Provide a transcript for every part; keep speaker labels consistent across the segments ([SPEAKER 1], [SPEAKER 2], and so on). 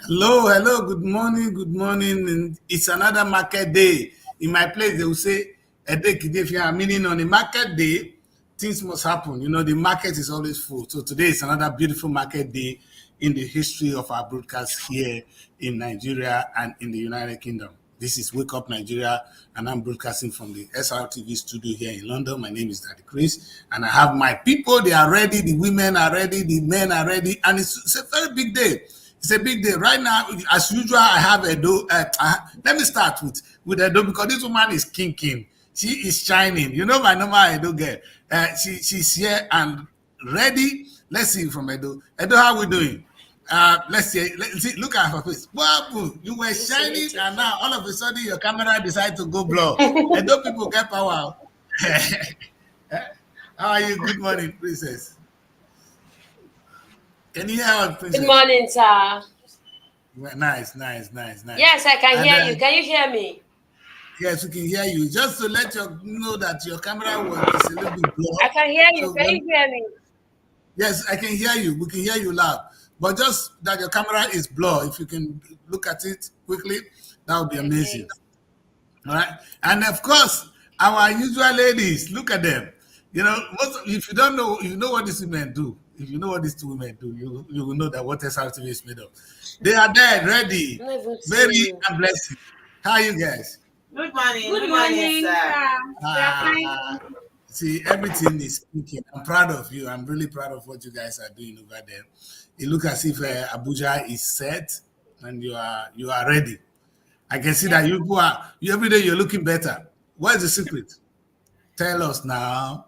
[SPEAKER 1] Hello, good morning, good morning. And it's another market day. In my place, they will say, meaning on a market day, things must happen. You know, the market is always full. So today is another beautiful market day in the history of our broadcast here in Nigeria and in the United Kingdom. This is Wake Up Nigeria, and I'm broadcasting from the SRTV studio here in London. My name is Daddy Chris, and I have my people. They are ready. The women are ready. The men are ready, and it's a very big day. It's a big day right now. As usual, I have Edo. Let me start with Edo because this woman is king. She is shining. You know my normal Edo girl. She's here and ready. Let's see from Edo. Edo, how we doing? Let's see. Look at her face. Wow, you were shining, and now all of a sudden your camera decided to go blur. Edo people get power. How are you? Good morning, princess. Can you hear us, princess?
[SPEAKER 2] Good morning, sir.
[SPEAKER 1] Nice.
[SPEAKER 2] Yes, I can hear you. Can you hear me?
[SPEAKER 1] Yes, we can hear you. Just to let you know that your camera is a little bit blurred.
[SPEAKER 2] I can hear you. So can you hear me?
[SPEAKER 1] Yes, I can hear you. We can hear you loud. But just that your camera is blurred. If you can look at it quickly, that would be amazing. Okay. All right. And of course, our usual ladies, look at them. You know, if you don't know, you know what these women do. If you know what these two women do, you will know that what SRTV is made of. They are there, ready, very and blessed. How are you guys?
[SPEAKER 3] Good morning.
[SPEAKER 2] Good morning, sir.
[SPEAKER 1] See, everything is speaking. I'm proud of you. I'm really proud of what you guys are doing over there. It looks as if ABUJA is set and you are ready. I can see that you every day you're looking better. What is the secret? Tell us now.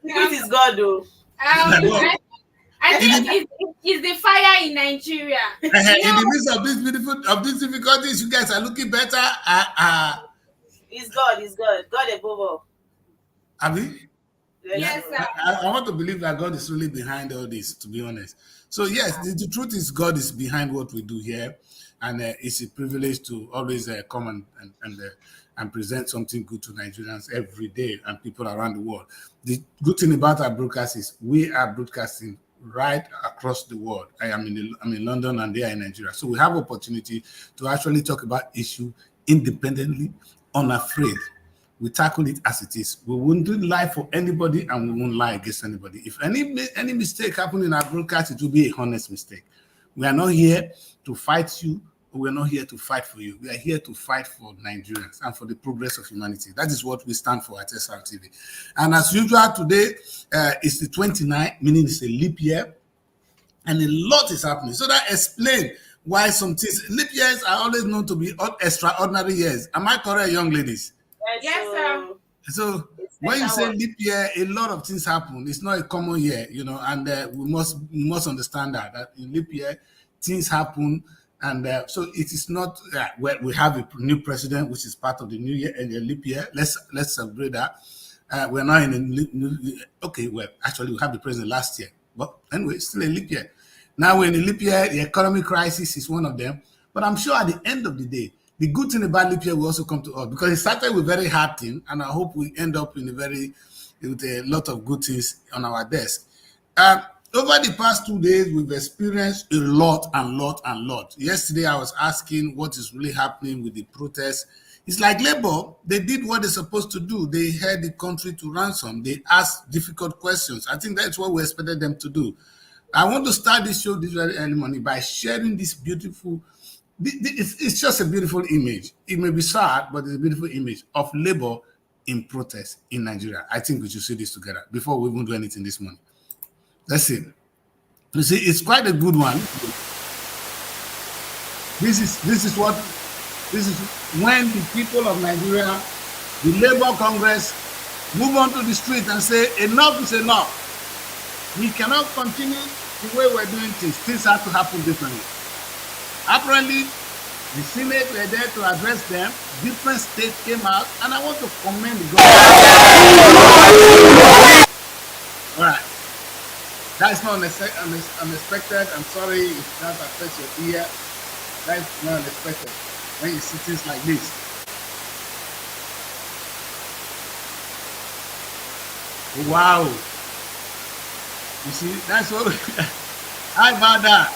[SPEAKER 3] Secret is God, though.
[SPEAKER 4] I think it's the fire in Nigeria.
[SPEAKER 1] In the midst of these difficulties, you guys are looking better.
[SPEAKER 3] It's God. God above all.
[SPEAKER 1] Abi?
[SPEAKER 4] Yes, sir.
[SPEAKER 1] I want to believe that God is really behind all this, to be honest. So yes, the truth is God is behind what we do here, and it's a privilege to always come and present something good to Nigerians every day and people around the world. The good thing about our broadcast is we are broadcasting right across the world. I'm in London and they are in Nigeria. So we have opportunity to actually talk about issue independently, unafraid. We tackle it as it is. We won't lie for anybody and we won't lie against anybody. If any mistake happens in our broadcast, it will be a honest mistake. We are not here to fight you. We're not here to fight for you. We are here to fight for Nigerians and for the progress of humanity. That is what we stand for at SRTV. And as usual, today is the 29th, meaning it's a leap year. And a lot is happening. So that explains why some things, leap years are always known to be extraordinary years. Am I correct, young ladies?
[SPEAKER 4] Yes, sir.
[SPEAKER 1] So when you say leap year, a lot of things happen. It's not a common year, you know, and we must understand that in leap year, things happen. And so it is not we have a new president, which is part of the new year and the leap year. Let's celebrate that. We're not in a new okay. Well, actually, we have the president last year, but anyway, still a leap year. Now we're in a leap year. The economic crisis is one of them. But I'm sure at the end of the day, the good thing about leap year will also come to us because it started with very hard thing, and I hope we end up with a lot of good things on our desk. Over the past 2 days, we've experienced a lot. Yesterday, I was asking what is really happening with the protests. It's like Labour, they did what they're supposed to do. They held the country to ransom. They asked difficult questions. I think that's what we expected them to do. I want to start this show this very early morning by sharing this beautiful, it's just a beautiful image. It may be sad, but it's a beautiful image of Labour in protest in Nigeria. I think we should see this together before we even do anything this morning. Let's see. You see, it's quite a good one. This is when the people of Nigeria, the Labour Congress, move on to the street and say, enough is enough. We cannot continue the way we're doing things. Things have to happen differently. Apparently, the Senate were there to address them. Different states came out, and I want to commend the government. All right. That's not unexpected. I'm sorry if that affects your ear. That's not unexpected when you see things like this. Wow. You see, that's what how about that?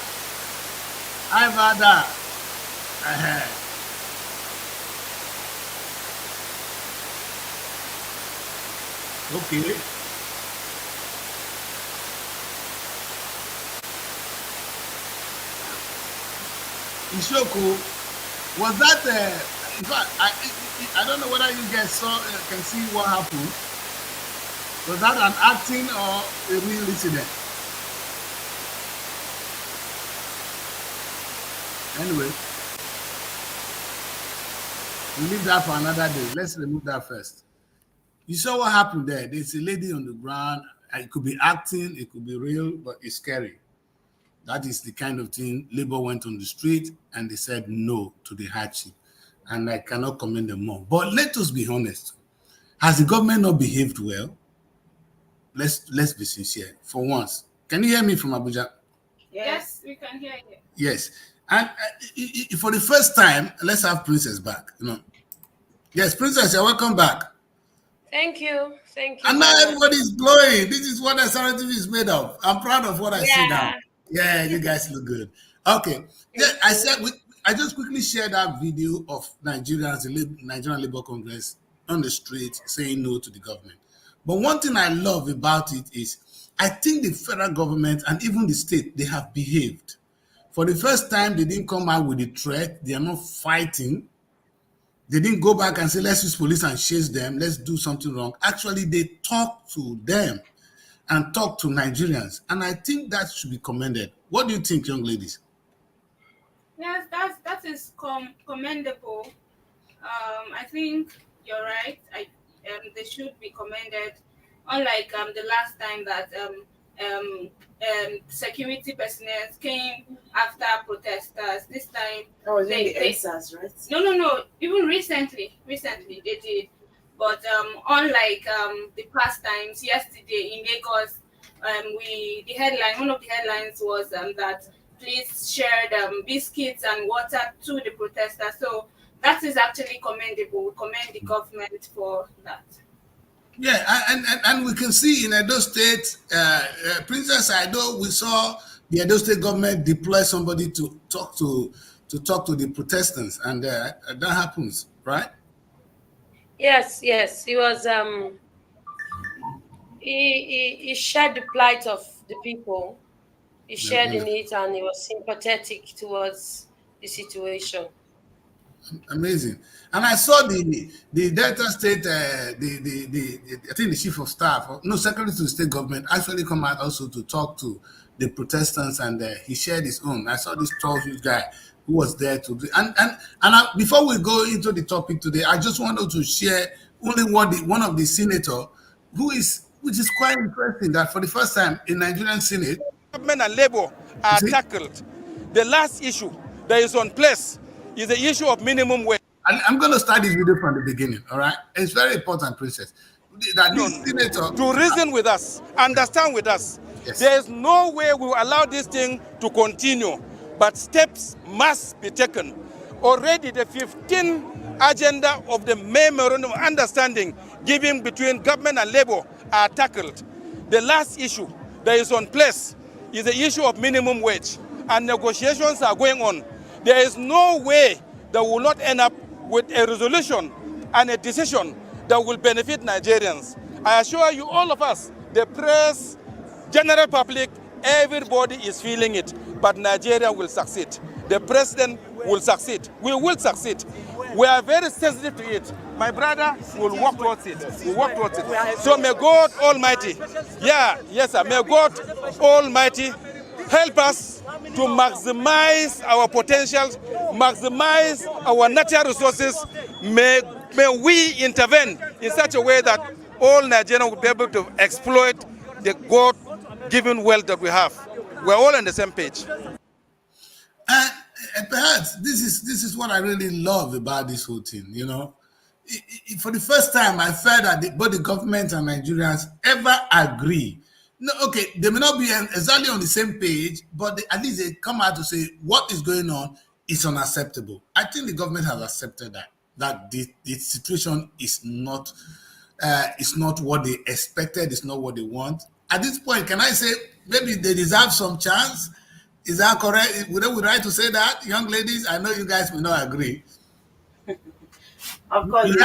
[SPEAKER 1] Hi, Vada. Okay. Ishoku, was that? In fact, I don't know whether you guys can see what happened. Was that an acting or a real incident? Anyway, we'll leave that for another day. Let's remove that first. You saw what happened there. There's a lady on the ground. It could be acting, it could be real, but it's scary. That is the kind of thing. Labour went on the street and they said no to the hardship. And I cannot commend them more. But let us be honest. Has the government not behaved well? Let's be sincere. For once. Can you hear me from Abuja?
[SPEAKER 4] Yes, we can hear you.
[SPEAKER 1] Yes. And for the first time, let's have Princess back. Yes, Princess, you're welcome back.
[SPEAKER 2] Thank you. Thank you.
[SPEAKER 1] And now everybody's glowing. This is what SRTV is made of. I'm proud of what I see now. Yeah, you guys look good. Okay. Yeah, I just quickly shared that video of Nigerians, the Nigerian Labour Congress on the street saying no to the government. But one thing I love about it is I think the federal government and even the state, they have behaved. For the first time, they didn't come out with a threat. They are not fighting. They didn't go back and say, let's use police and chase them. Let's do something wrong. Actually, they talked to them and talk to Nigerians. And I think that should be commended. What do you think, young ladies?
[SPEAKER 4] Yes, that is commendable. I think you're right. They should be commended. Unlike the last time that security personnel came after protesters. This time,
[SPEAKER 3] they answers, right?
[SPEAKER 4] No. Even recently they did. But unlike the past times, yesterday in Lagos, one of the headlines was that police shared biscuits and water to the protesters. So that is actually commendable. We commend the government for that.
[SPEAKER 1] Yeah, and we can see in Edo State, Princess Edo, we saw the Edo State government deploy somebody to talk to the protesters, and that happens, right?
[SPEAKER 2] Yes. He was he shared the plight of the people. He shared in it, and he was sympathetic towards the situation.
[SPEAKER 1] Amazing. And I saw the Delta State, I think the chief of staff, secretary to the state government, actually come out also to talk to the protesters, and he shared his own. I saw this tall huge guy who was there to do. Before we go into the topic today, I just wanted to share only one of the senator which is quite interesting that for the first time in Nigerian Senate,
[SPEAKER 5] government and labor are tackled. The last issue that is on place is the issue of minimum wage.
[SPEAKER 1] I'm going to start this video from the beginning, all right? It's very important, Princess. That this senator
[SPEAKER 5] to reason with us, understand with us. Yes. There is no way we will allow this thing to continue, but steps must be taken. Already the 15th agenda of the memorandum of understanding given between government and labor are tackled. The last issue that is on place is the issue of minimum wage, and negotiations are going on. There is no way that will not end up with a resolution and a decision that will benefit Nigerians. I assure you, all of us, the press, general public, everybody is feeling it, but Nigeria will succeed. The president will succeed. We will succeed. We are very sensitive to it. My brother will work towards it. We work towards it. So may God Almighty, may God Almighty help us to maximize our potentials, maximize our natural resources. May we intervene in such a way that all Nigerians will be able to exploit the God-given wealth that we have. We're all on the same page.
[SPEAKER 1] And perhaps this is what I really love about this whole thing. For the first time, I felt that both the government and Nigerians ever agree. No, okay, they may not be exactly on the same page, but at least they come out to say what is going on is unacceptable. I think the government has accepted that the situation is not what they expected, it's not what they want. At this point, can I say maybe they deserve some chance? Is that correct? Would we right to say that, young ladies? I know you guys will not agree.
[SPEAKER 3] Of course,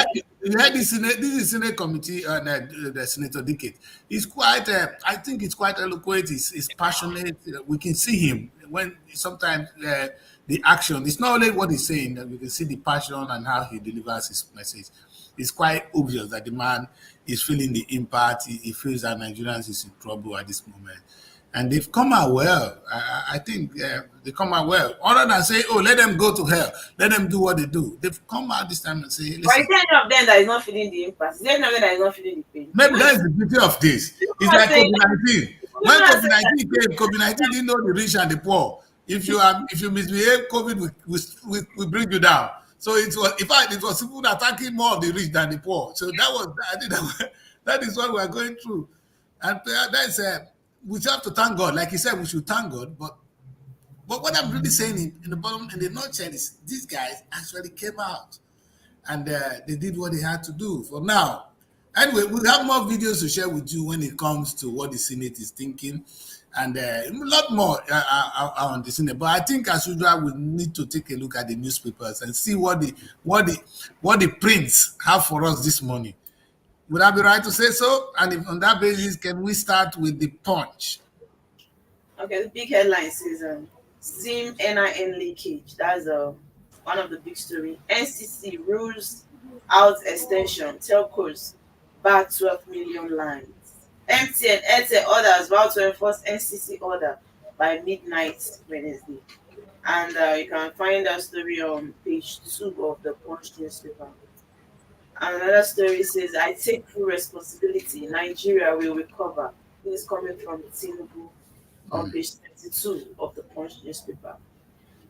[SPEAKER 1] You had this is Senate committee and the Senator Dickett. He's quite, I think he's quite eloquent. He's passionate. We can see him when sometimes the action. It's not only what he's saying. That we can see the passion and how he delivers his message. It's quite obvious that the man is feeling the impact. He feels that Nigerians is in trouble at this moment. And they've come out well. I think they come out well. Other than say, oh, let them go to hell. Let them do what they do. They've come out this time and say,
[SPEAKER 3] but
[SPEAKER 1] listen.
[SPEAKER 3] is there any of them that is not feeling the impact? Is there any of them that is not feeling the pain?
[SPEAKER 1] Maybe that's the beauty of this. It's like COVID-19. When COVID-19 came, COVID-19 didn't know the rich and the poor. If you misbehave, COVID will bring you down. So it was, in fact, it was people attacking more of the rich than the poor. So I think that is what we are going through. And that's we have to thank God. Like he said, we should thank God. But what I'm really saying in the nutshell is these guys actually came out and they did what they had to do for now. Anyway, we'll have more videos to share with you when it comes to what the Senate is thinking and a lot more on the Senate. But I think, as usual, we need to take a look at the newspapers and see what the prints have for us this morning. Would I be right to say so? And if on that basis, can we start with the Punch?
[SPEAKER 3] Okay, the big headline says SIM NIN leakage. That's one of the big story. NCC rules out extension. Telcos back 12 million lines. MTN, Airtel orders vow to enforce NCC order by midnight Wednesday. And you can find that story on page 2 of the Punch newspaper. Another story says, I take full responsibility. Nigeria will recover. This is coming from Tinubu on page 22 of the Punch newspaper.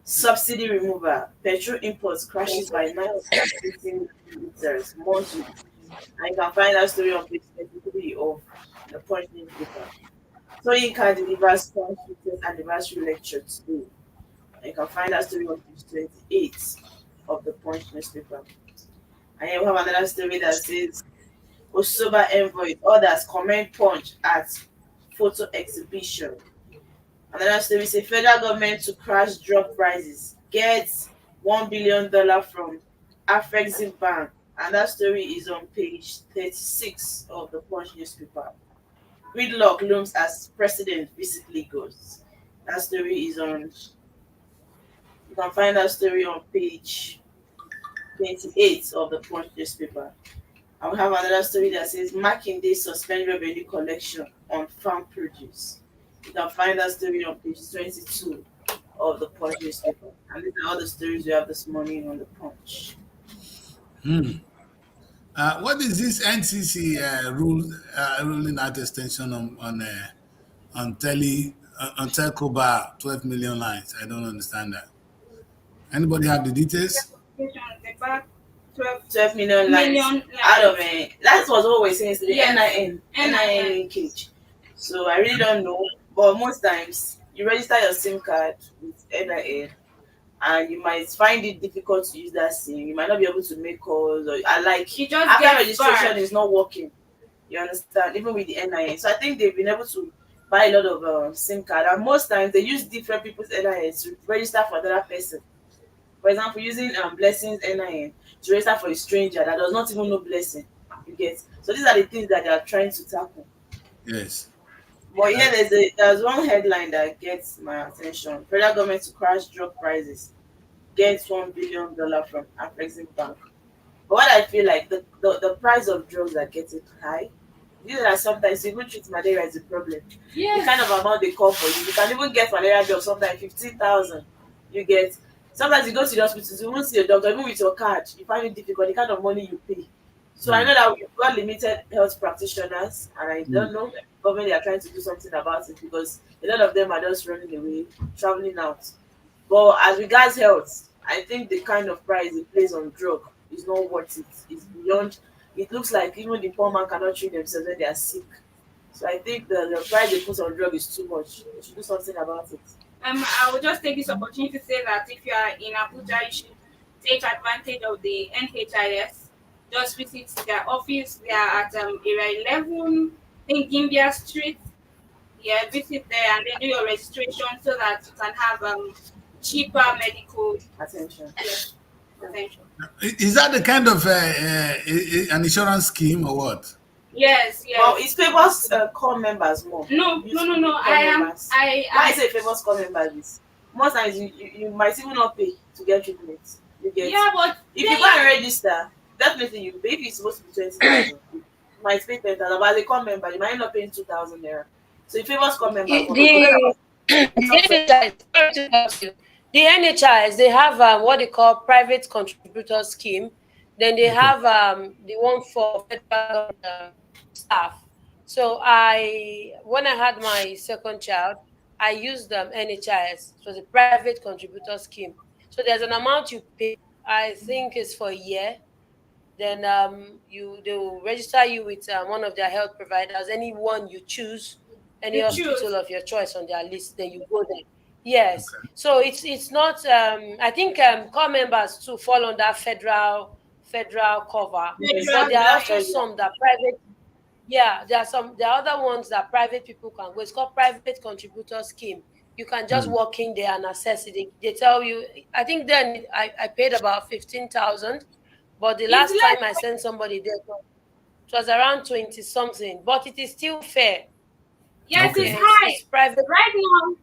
[SPEAKER 3] Subsidy removal. Petrol imports crashes by 915 liters monthly. And you can find that story on page 23 of the Punch newspaper. Soyinka delivers Constitution's anniversary lecture today. And you can find that story on page 28 of the Punch newspaper. And then we have another story that says Osoba envoy orders comment Punch at photo exhibition. Another story says federal government to crash drug prices gets $1 billion from Afrexim Bank. And that story is on page 36 of the Punch newspaper. Gridlock looms as president visit Lagos. That story is on. You can find that story on page 28 of the Punch newspaper. And we have another story that says Makinde suspend revenue collection on farm produce. You can find that story on page 22 of the Punch newspaper. And these are all the stories we have this morning on the Punch.
[SPEAKER 1] What is this NCC ruling out extension on telco bar 12 million lines? I don't understand that. Anybody have the details?
[SPEAKER 3] 12 million lines out of it. That's what we're saying today.
[SPEAKER 4] Yes.
[SPEAKER 3] NIN linkage. So I really don't know. But most times you register your SIM card with NIN and you might find it difficult to use that SIM. You might not be able to make calls or after registration is not working. You understand? Even with the NIN. So I think they've been able to buy a lot of SIM card, and most times they use different people's NIN to register for another person. For example, using Blessing's NIN to register for a stranger that does not even know Blessing. You get? So these are the things that they are trying to tackle.
[SPEAKER 1] Yes.
[SPEAKER 3] But yeah, there's one headline that gets my attention. Federal government to crash drug prices gets $1 billion from Afrexim Bank. But what I feel like the price of drugs are getting high. You know that sometimes even treat malaria is a problem.
[SPEAKER 4] Yes.
[SPEAKER 3] The kind of amount they call for you. You can even get malaria drugs sometimes 15,000. You get sometimes you go to the hospital, you won't see a doctor, even with your card, you find it difficult, the kind of money you pay. So I know that we've got limited health practitioners, and I don't know the government, they are trying to do something about it because a lot of them are just running away, traveling out. But as regards health, I think the kind of price it plays on drug is not worth it. It's beyond. It looks like even the poor man cannot treat themselves when they are sick. So I think the price they put on drug is too much. We should do something about it.
[SPEAKER 4] I will just take this opportunity to say that if you are in Abuja, you should take advantage of the NHIS. Just visit their office. They are at area 11, I think Gimbia Street. Yeah, visit there and then do your registration so that you can have cheaper medical
[SPEAKER 3] Attention.
[SPEAKER 4] attention.
[SPEAKER 1] Is that the kind of an insurance scheme or what?
[SPEAKER 4] Yes, yes.
[SPEAKER 3] Well, it favors core members more.
[SPEAKER 4] No. Why
[SPEAKER 3] is it favors core members? Most times you might even not pay to get treatment. You get.
[SPEAKER 4] Yeah, but
[SPEAKER 3] if you go and register, definitely you pay. If it's supposed to be 20,000, you might pay 10,000. But as a core member, you might not pay 2,000 naira. So it favors core members more.
[SPEAKER 2] The NHIS, they have what they call private contributor scheme. Then they have the one for federal staff. So when I had my second child, I used NHIS. It was a private contributor scheme. So there's an amount you pay. I think it's for a year. Then they will register you with one of their health providers. Any one you choose, any hospital of your choice on their list, then you go there. Yes. Okay. So it's not. I think core members too fall under federal cover, but there are also some that private. Yeah, there are other ones that private people can go. It's called private contributor scheme. You can just walk in there and access it. They tell you. I think then I paid about 15,000, but the last time I sent somebody there, it was around 20 something. But it is still fair.
[SPEAKER 4] Yes,
[SPEAKER 2] okay.
[SPEAKER 4] It's high.
[SPEAKER 2] It's private.
[SPEAKER 4] Right now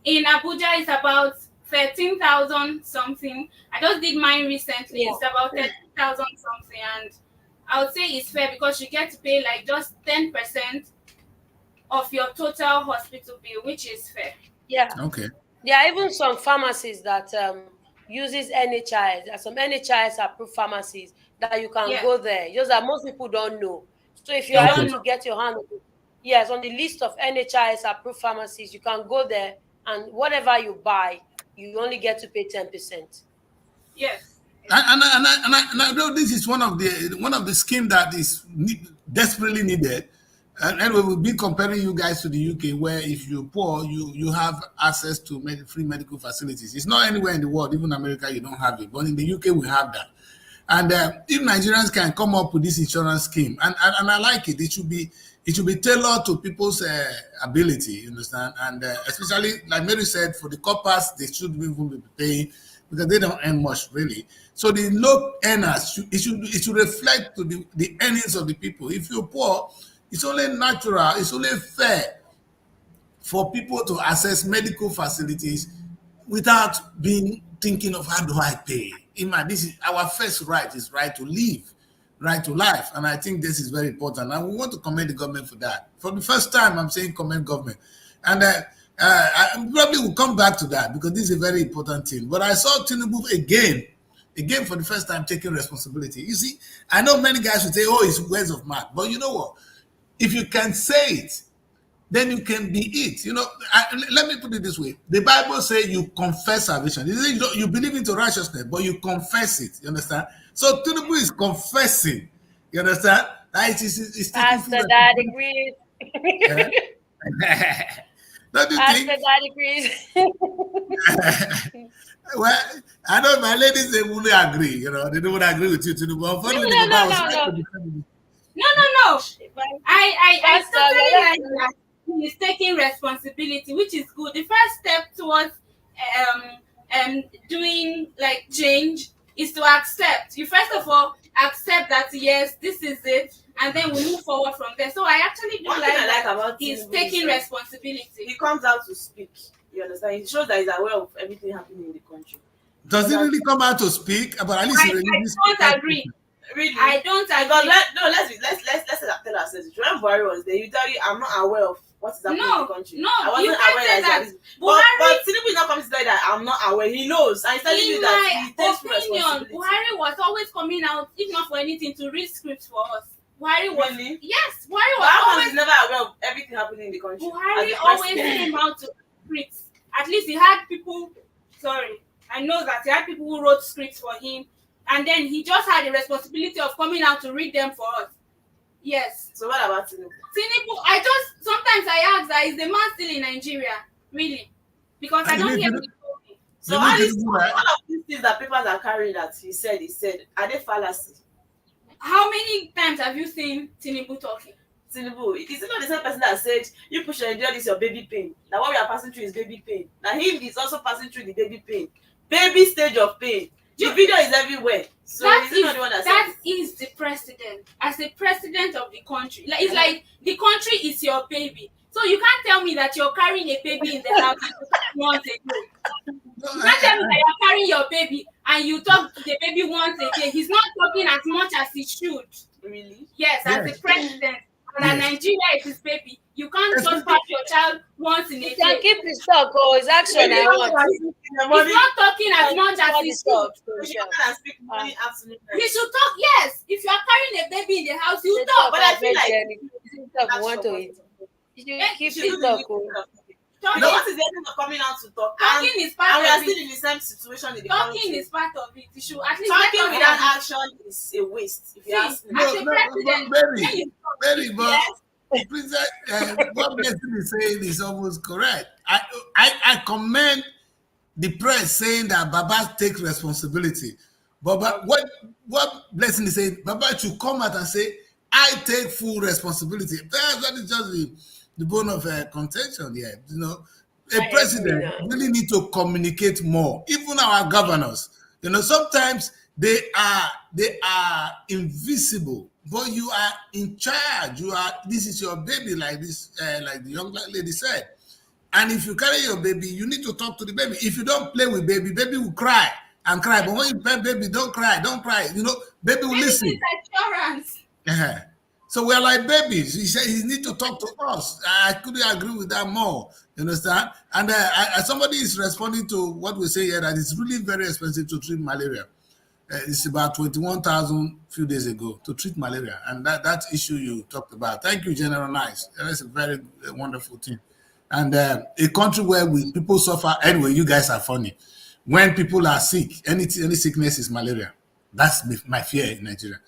[SPEAKER 4] in Abuja, it's about 13,000 something. I just did mine recently. Yeah. It's about 13,000 something, and I would say it's fair because you get to pay like just 10% of your total hospital bill, which is fair.
[SPEAKER 2] Yeah.
[SPEAKER 1] Okay.
[SPEAKER 2] There are even some pharmacies that uses NHIS. There are some NHIS approved pharmacies that you can go there. Just that most people don't know. So if you're able to get your hand on the list of NHIS approved pharmacies, you can go there and whatever you buy, you only get to pay 10%.
[SPEAKER 4] Yes.
[SPEAKER 1] And I know this is one of the schemes that is desperately needed. And anyway, we'll be comparing you guys to the UK, where if you're poor, you have access to free medical facilities. It's not anywhere in the world, even America, you don't have it. But in the UK, we have that. And if Nigerians can come up with this insurance scheme, and I like it, it should be tailored to people's ability, you understand? And especially, like Mary said, for the coppers, they shouldn't even be paying because they don't earn much, really. So the low earners, it should reflect to the earnings of the people. If you're poor, it's only natural, it's only fair for people to access medical facilities without thinking of how do I pay. This is our first right, is right to live, right to life. And I think this is very important. And we want to commend the government for that. For the first time, I'm saying commend government. And I probably will come back to that because this is a very important thing. But I saw Tinubu again for the first time taking responsibility. You see, I know many guys would say, oh, it's words of mouth. But you know what? If you can say it, then you can be it. You know, let me put it this way. The Bible says you confess salvation. You believe into righteousness, but you confess it. You understand? So Tinubu is confessing. You understand? It's
[SPEAKER 2] Pastor Dad agrees.
[SPEAKER 1] Don't you think?
[SPEAKER 2] Pastor Dad agrees.
[SPEAKER 1] Well, I know my ladies, they wouldn't agree. You know, they don't agree with you, Tinubu.
[SPEAKER 4] No. I totally like that. He's taking responsibility, which is good. The first step towards doing like change is to accept. You first of all accept that yes, this is it, and then we move forward from there. So I actually do like about he's taking responsibility.
[SPEAKER 3] He comes out to speak. You understand? It shows that he's aware of everything happening in the country.
[SPEAKER 1] Does he really come out to speak? But at least
[SPEAKER 4] I don't agree.
[SPEAKER 3] Really?
[SPEAKER 4] I don't agree.
[SPEAKER 3] Let's tell ourselves. When Buhari was there, you tell you I'm not aware of what is happening in the country.
[SPEAKER 4] No,
[SPEAKER 3] I wasn't aware that. But Tinubu is not coming to tell you that I'm not aware. He knows. I'm telling you that he takes responsibility.
[SPEAKER 4] Buhari was always coming out, if not for anything, to read scripts for us. Buhari was
[SPEAKER 3] really?
[SPEAKER 4] Yes, Buhari was always
[SPEAKER 3] never aware of everything happening in the country.
[SPEAKER 4] Buhari always came out to scripts. At least he had people. Sorry, I know that he had people who wrote scripts for him. And then he just had the responsibility of coming out to read them for us. Yes.
[SPEAKER 3] So what about Tinubu?
[SPEAKER 4] Sometimes I ask that, is the man still in Nigeria? Really? Because I don't hear the story.
[SPEAKER 3] So all of these things that papers are carrying that he said, are they fallacy?
[SPEAKER 4] How many times have you seen Tinubu talking?
[SPEAKER 3] Tinubu, is it not the same person that said you push and endure this your baby pain? Now what we are passing through is baby pain. Now him is also passing through the baby pain, baby stage of pain. The video is everywhere. So
[SPEAKER 4] that
[SPEAKER 3] is not the one
[SPEAKER 4] that is the president. As a president of the country, like, it's like the country is your baby. So you can't tell me that you're carrying a baby in the house once a day. You can't tell me that you're carrying your baby and you talk to the baby once a day. He's not talking as much as he should.
[SPEAKER 3] Really?
[SPEAKER 4] Yes, as the president. And Nigeria is his baby. You can't just pass your child once in a day.
[SPEAKER 2] He can keep his talk or his action. I want.
[SPEAKER 4] He's not talking as much as he should. He should talk, yes. If you are carrying a baby in the house, you talk.
[SPEAKER 3] But I feel like
[SPEAKER 2] want to eat. You should keep his
[SPEAKER 3] talk.
[SPEAKER 2] talk.
[SPEAKER 3] What is the end of coming out to talk?
[SPEAKER 4] Talking is part
[SPEAKER 3] and we are
[SPEAKER 4] of
[SPEAKER 3] still
[SPEAKER 4] it.
[SPEAKER 3] in the same situation in the
[SPEAKER 4] Talking
[SPEAKER 3] country.
[SPEAKER 4] is part of it. You should at least
[SPEAKER 3] Talking without action is a waste. If you ask me.
[SPEAKER 4] as a president,
[SPEAKER 1] Very, but what Blessing is saying is almost correct. I commend the press saying that Baba takes responsibility. But what Blessing is saying, Baba should come out and say, I take full responsibility. That is just the bone of contention here. You know, a president really need to communicate more. Even our governors, you know, sometimes they are invisible, but you are in charge. This is your baby, like this, like the young lady said. And if you carry your baby, you need to talk to the baby. If you don't play with baby will cry and cry. But when you play baby, don't cry. You know, baby will listen.
[SPEAKER 4] Assurance.
[SPEAKER 1] So we're like babies. He said he need to talk to us. I couldn't agree with that more. You understand? And somebody is responding to what we say here, that it's really very expensive to treat malaria. It's about 21,000 few days ago to treat malaria, and that issue you talked about. Thank you, General Nice. That's a very wonderful thing. And a country where people suffer. Anyway, you guys are funny. When people are sick, any sickness is malaria. That's my fear in Nigeria.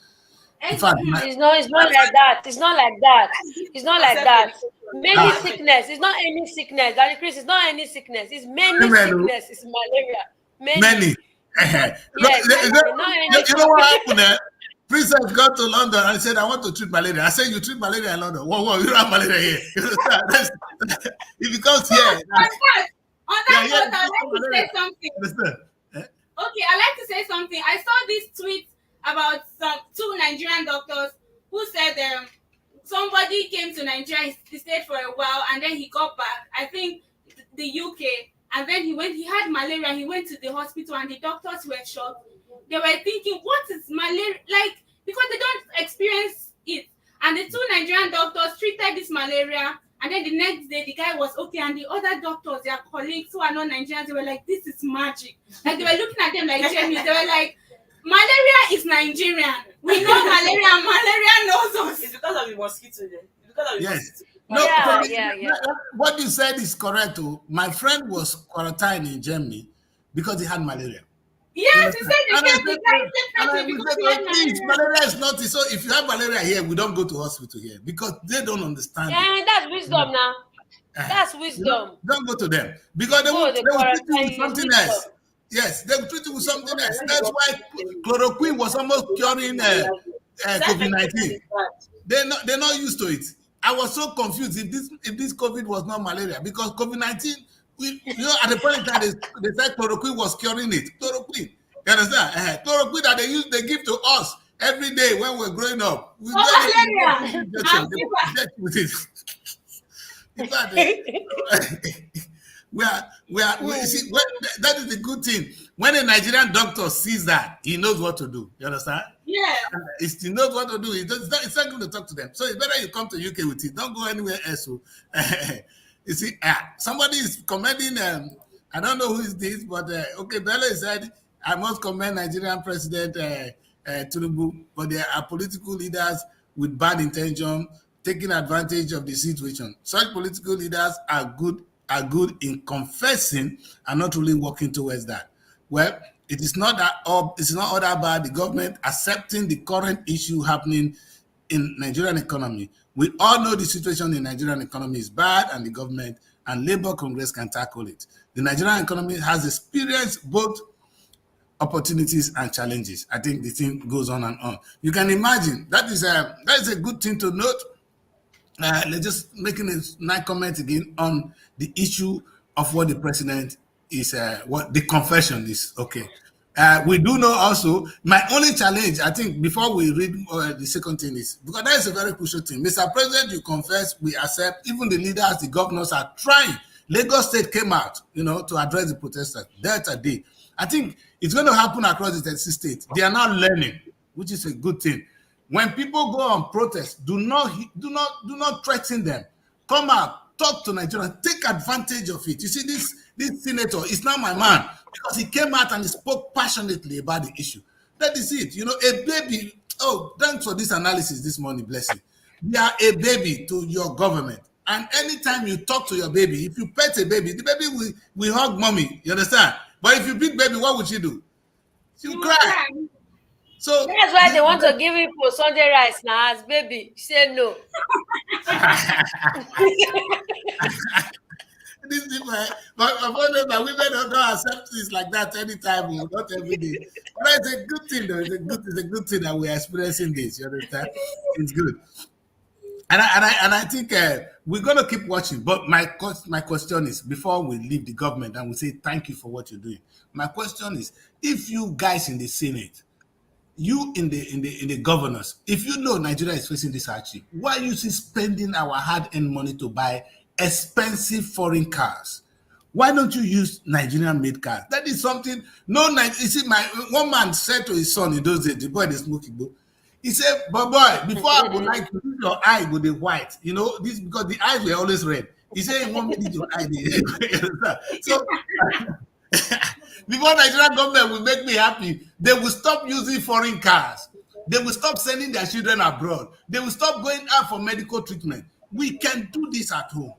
[SPEAKER 1] In fact,
[SPEAKER 2] it's not like that. It's not like that. It's not like that. Many sickness. It's not any sickness. Daddy Chris, it's not any sickness. It's many sickness. It's malaria. Many.
[SPEAKER 1] Yes, you know what happened there? Princess got to London and said, I want to treat malaria. I said, you treat malaria in London. Whoa, you don't have malaria here. It becomes here.
[SPEAKER 4] On that note, I'd like to say something. Okay, I'd like to say something. I saw this tweet about two Nigerian doctors who said somebody came to Nigeria, he stayed for a while, and then he got back, I think the UK, and then he had malaria. He went to the hospital and the doctors were shocked. They were thinking, what is malaria? Like, because they don't experience it. And the two Nigerian doctors treated this malaria, and then the next day the guy was okay, and the other doctors, their colleagues who are not Nigerians, they were like, this is magic. Like, they were looking at them like genius. They were like, malaria is Nigerian. We know malaria, and malaria knows us.
[SPEAKER 3] It's because of the mosquito then. It's because of the
[SPEAKER 1] yes.
[SPEAKER 3] mosquito.
[SPEAKER 1] What you said is correct. My friend was quarantined in Germany because he had malaria.
[SPEAKER 4] Yes, he said the
[SPEAKER 1] malaria is not. So if you have malaria here, we don't go to hospital here because they don't understand.
[SPEAKER 2] Yeah, that's wisdom now. That's wisdom.
[SPEAKER 1] Don't go to them because they will treat you with something else. Yes, they will treat you with something else. That's why chloroquine was almost curing COVID-19. They're not used to it. I was so confused if this COVID was not malaria, because COVID-19, at the point in time they said chloroquine was curing it. Chloroquine, you understand? Chloroquine that they give to us every day when we're growing up. We
[SPEAKER 4] malaria.
[SPEAKER 1] In fact, see, that is the good thing. When a Nigerian doctor sees that, he knows what to do. You understand?
[SPEAKER 4] Yeah.
[SPEAKER 1] He knows what to do. It's not going to talk to them. So it's better you come to UK with it. Don't go anywhere else. You see, somebody is commending, I don't know who is this, but okay, Bello said, I must commend Nigerian President Tinubu, but there are political leaders with bad intention taking advantage of the situation. Such political leaders are good in confessing and not really working towards that. Well, it's not all that bad. The government accepting the current issue happening in Nigerian economy. We all know the situation in Nigerian economy is bad, and the government and Labour Congress can tackle it. The Nigerian economy has experienced both opportunities and challenges. I think the thing goes on and on. You can imagine that is a good thing to note. let's just making a nice comment again on the issue of what the president is, what the confession is. Okay. We do know also, my only challenge, I think, before we read the second thing is, because that is a very crucial thing. Mr. President, you confess, we accept, even the leaders, the governors are trying. Lagos State came out, to address the protesters. Delta Day. I think it's going to happen across the 36 states. They are now learning, which is a good thing. When people go on protest, do not threaten them. Come out, talk to Nigerians, take advantage of it. You see, this senator is not my man because he came out and he spoke passionately about the issue. That is it. A baby. Oh, thanks for this analysis this morning, bless you. You are a baby to your government. And anytime you talk to your baby, if you pet a baby, the baby will hug mommy. You understand? But if you beat baby, what would she do? She'll cry. So
[SPEAKER 2] that's why they want to give him for Sunday rice now as baby. Say no.
[SPEAKER 1] This is but women don't accept this like that anytime, not every day. But it's a good thing, though. It's a good thing that we're experiencing this. You understand? It's good. And I think we're gonna keep watching. But my question is, before we leave the government and we say thank you for what you're doing, my question is, if you guys in the Senate, you in the governors, if you know Nigeria is facing this hardship, why are you spending our hard-earned money to buy expensive foreign cars? Why don't you use Nigerian-made cars? That is something. You see, one man said to his son in those days, the boy they smoking book. He said, "But boy, before I would like to use your eye with the white, this because the eyes were always red." He said, "You want me to use your eye?" So. Before Nigerian government will make me happy, they will stop using foreign cars. They will stop sending their children abroad. They will stop going out for medical treatment. We can do this at home.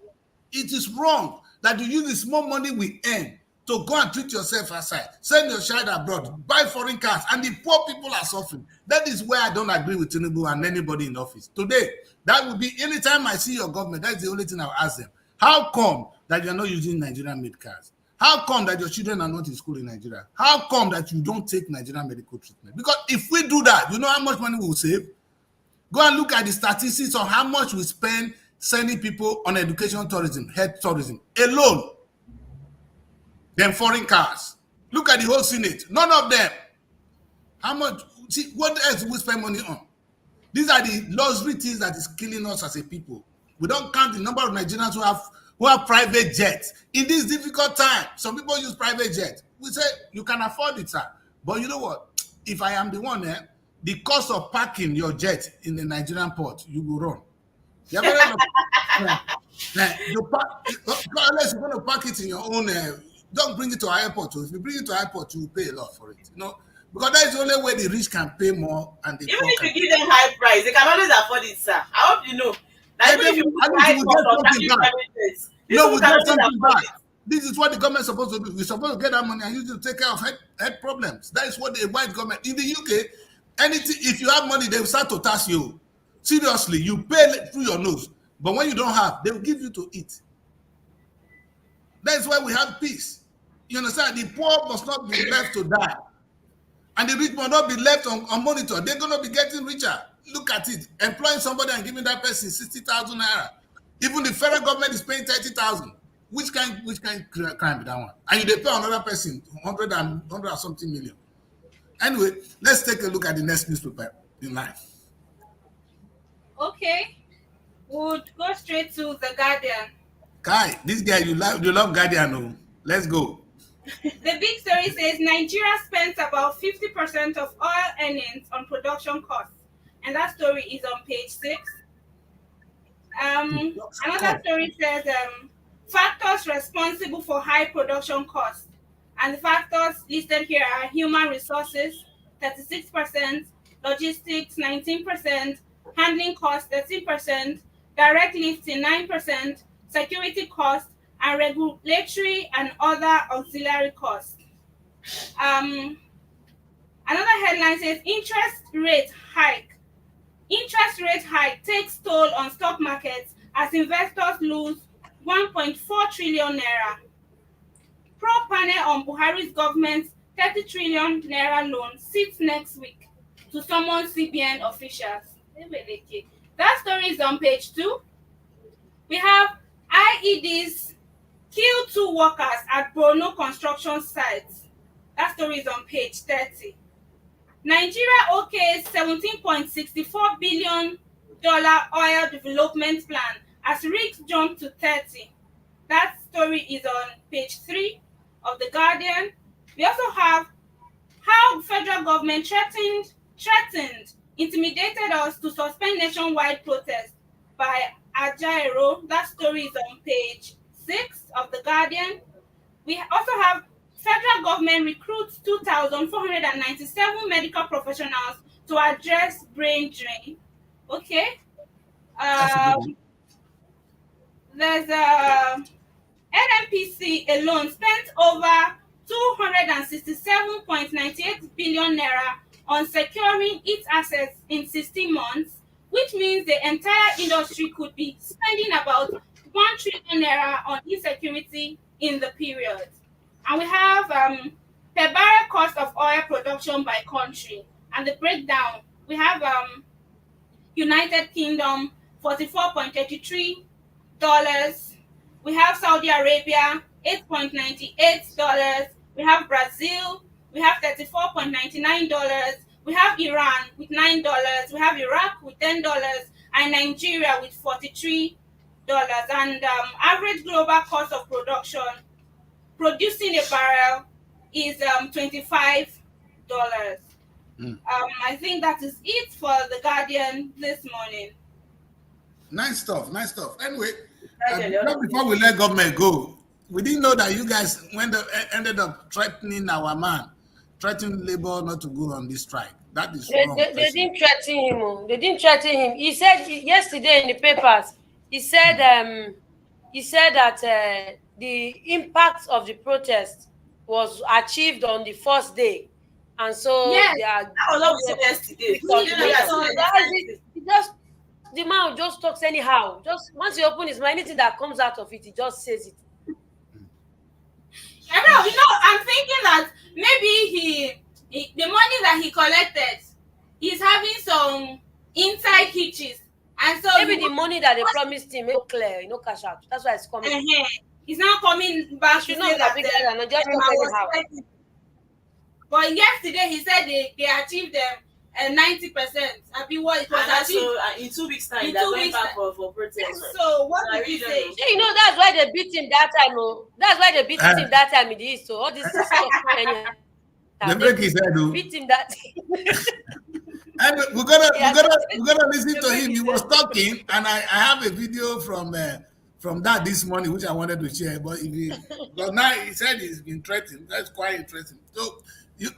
[SPEAKER 1] It is wrong that you use the small money we earn to go and treat yourself outside. Send your child abroad, buy foreign cars, and the poor people are suffering. That is where I don't agree with Tinubu and anybody in office. Today, that would be anytime I see your government, that's the only thing I'll ask them. How come that you're not using Nigerian-made cars? How come that your children are not in school in Nigeria? How come that you don't take Nigerian medical treatment? Because if we do that, you know how much money we'll save? Go and look at the statistics on how much we spend sending people on education tourism, health tourism, alone. Then foreign cars. Look at the whole Senate. None of them. How much? See, what else do we spend money on? These are the luxury things that is killing us as a people. We don't count the number of Nigerians who have private jets. In this difficult time, some people use private jets. We say, you can afford it, sir. But you know what? If I am the one, the cost of parking your jet in the Nigerian port, you will run. You're going unless you're going to park it in your own, don't bring it to our airport. If you bring it to our airport, you will pay a lot for it. Because that is the only way the rich can pay more. And the
[SPEAKER 3] even if you give them high price, they can always afford it, sir. I hope you know. Even if you put high cost
[SPEAKER 1] we get something back. This is what the government is supposed to do. We're supposed to get that money and use it to take care of health problems. That is what the white government in the UK. Anything, if you have money, they will start to tax you. Seriously, you pay through your nose, but when you don't have, they will give you to eat. That is why we have peace. You understand? The poor must not be left to die, and the rich must not be left on monitor. They're going to be getting richer. Look at it. Employing somebody and giving that person 60,000 naira. Even the federal government is paying 30,000. Which kind crime is that one? And they pay another person 100 or something million. Anyway, let's take a look at the next newspaper in life.
[SPEAKER 4] Okay, we'll go straight to the Guardian.
[SPEAKER 1] Kai, this guy you love Guardian, no? Let's go.
[SPEAKER 4] The big story says Nigeria spends about 50% of all earnings on production costs, and that story is on page 6. Another story says factors responsible for high production costs, and the factors listed here are human resources 36%, logistics 19%, handling costs 13%, direct lifting 9%, security costs, and regulatory and other auxiliary costs. Another headline says interest rate hike. Interest rate hike takes toll on stock markets as investors lose 1.4 trillion naira. Pro panel on Buhari's government's 30 trillion naira loan sits next week to summon CBN officials. That story is on page 2. We have IEDs kill 2 workers at Borno construction sites. That story is on page 30. Nigeria okays $17.64 billion oil development plan as risks jump to 30. That story is on page 3 of The Guardian. We also have how federal government threatened, intimidated us to suspend nationwide protest by Ajaero. That story is on page 6 of The Guardian. We also have federal government recruits 2,497 medical professionals to address brain drain. Okay. There's a NNPC alone spent over 267.98 billion naira on securing its assets in 16 months, which means the entire industry could be spending about 1 trillion naira on insecurity in the period. And we have per barrel cost of oil production by country and the breakdown. We have United Kingdom $44.33. We have Saudi Arabia $8.98. We have Brazil. We have $34.99. We have Iran with $9. We have Iraq with $10, and Nigeria with $43. And average global cost of producing a barrel is $25. I think that is it for The Guardian this morning.
[SPEAKER 1] Nice stuff, nice stuff. Anyway, before we let government go, we didn't know that you guys ended up threatening our man, threatening Labour not to go on this strike. That is wrong.
[SPEAKER 2] They didn't threaten him. They didn't threaten him. He said yesterday in the papers, he said that the impact of the protest was achieved on the first day. And so
[SPEAKER 4] yes,
[SPEAKER 3] that was also yesterday.
[SPEAKER 2] The man just talks anyhow. Just once he opens his mind, anything that comes out of it, he just says it.
[SPEAKER 4] I know, I'm thinking that maybe the money that he collected, he's having some inside hitches. And so
[SPEAKER 2] maybe the money that they promised him, make clear, cash out. That's why it's coming.
[SPEAKER 4] He's not coming back to say that. But yesterday he said they achieved 90%. I mean, what it was achieved.
[SPEAKER 3] So in 2 weeks' time, they're going back for protest.
[SPEAKER 4] So what did he say?
[SPEAKER 2] That's why they beat him that time. That's why they beat him that time in the East. So all this stuff.
[SPEAKER 1] They break his head.
[SPEAKER 2] Beat him that.
[SPEAKER 1] And we're gonna listen to him. He was talking, and I have a video from that this morning, which I wanted to share. But now he said he's been threatened. That's quite interesting. So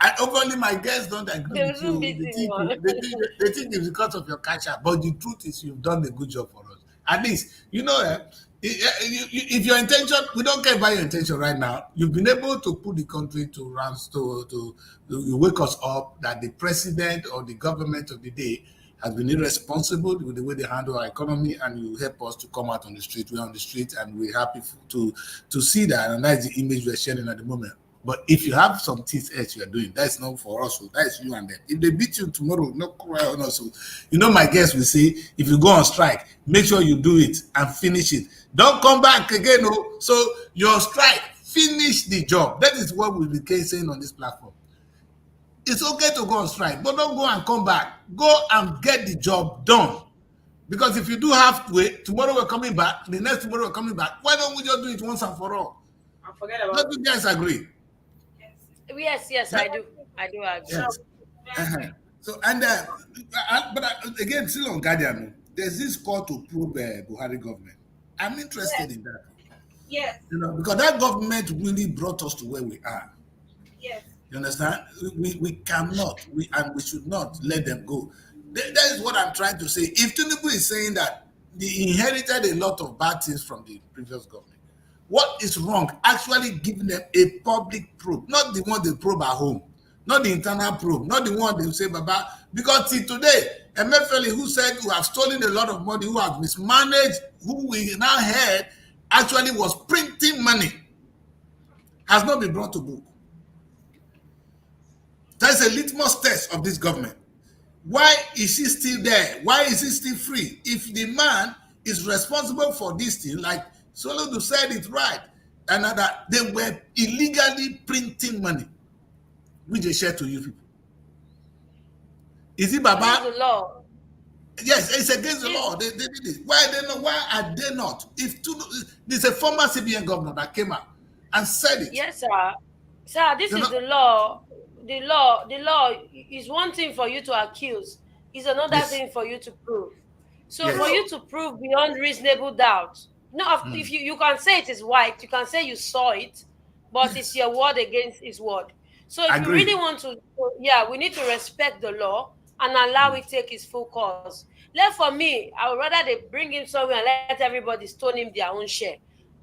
[SPEAKER 1] hopefully my guests don't agree with you. They think it's because of your cash out, but the truth is you've done a good job for us. At least if your intention, we don't care about your intention right now. You've been able to put the country to rounds to wake us up that the president or the government of the day has been irresponsible with the way they handle our economy, and you help us to come out on the street. We're on the street, and we're happy to see that, and that's the image we're sharing at the moment. But if you have some things else you are doing, that's not for us. That's you and them. If they beat you tomorrow, no cry on us. My guest will say, if you go on strike, make sure you do it and finish it. Don't come back again. So your strike, finish the job. That is what we became saying on this platform. It's okay to go on strike, but don't go and come back. Go and get the job done. Because if you do halfway, tomorrow we're coming back, the next tomorrow we're coming back. Why don't we just do it once and for all?
[SPEAKER 3] And forget about
[SPEAKER 1] Don't you guys agree?
[SPEAKER 2] Yes, I do agree.
[SPEAKER 1] Yes. So but again, still on Guardian, there's this call to probe Buhari government. I'm interested in that.
[SPEAKER 4] Yes.
[SPEAKER 1] Because that government really brought us to where we are.
[SPEAKER 4] Yes.
[SPEAKER 1] You understand? We cannot, and we should not let them go. That is what I'm trying to say. If Tinubu is saying that they inherited a lot of bad things from the previous government, what is wrong? Actually giving them a public probe, not the one they probe at home, not the internal probe, not the one they say, Baba. Because till today, Emefiele, who said who have stolen a lot of money, who have mismanaged, who we now heard actually was printing money, has not been brought to book. That's a litmus test of this government. Why is he still there? Why is he still free? If the man is responsible for this thing, like Soludo said it right, and that they were illegally printing money, which they share to you people. Is it Baba?
[SPEAKER 2] It's the law.
[SPEAKER 1] Yes, it's against the law. They did it. Why are they not? There's a former CBN governor that came out and said it.
[SPEAKER 2] Yes, sir. Sir, this is the law. The law is one thing for you to accuse, is another thing for you to prove. So for you to prove beyond reasonable doubt, if you can say it is white, you can say you saw it, but it's your word against his word. So if you really want to, we need to respect the law and allow it take its full course. For me, I would rather they bring him somewhere and let everybody stone him their own share.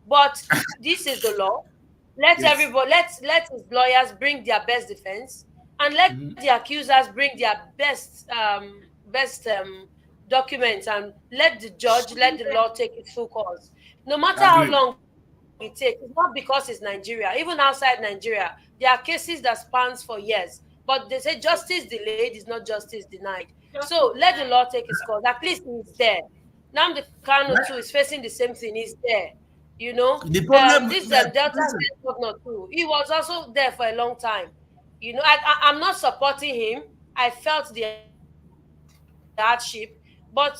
[SPEAKER 2] But this is the law. Let everybody, let his lawyers bring their best defense, and let the accusers bring their best documents, and let the judge, let the law take its full course. No matter how long it takes, it's not because it's Nigeria. Even outside Nigeria, there are cases that spans for years. But they say justice delayed is not justice denied. So let the law take its course. At least he's there. Now the Kano too is facing the same thing. He's there. You know,
[SPEAKER 1] the problem
[SPEAKER 2] this Delta State governor too. He was also there for a long time. You know, I'm not supporting him. I felt the hardship, but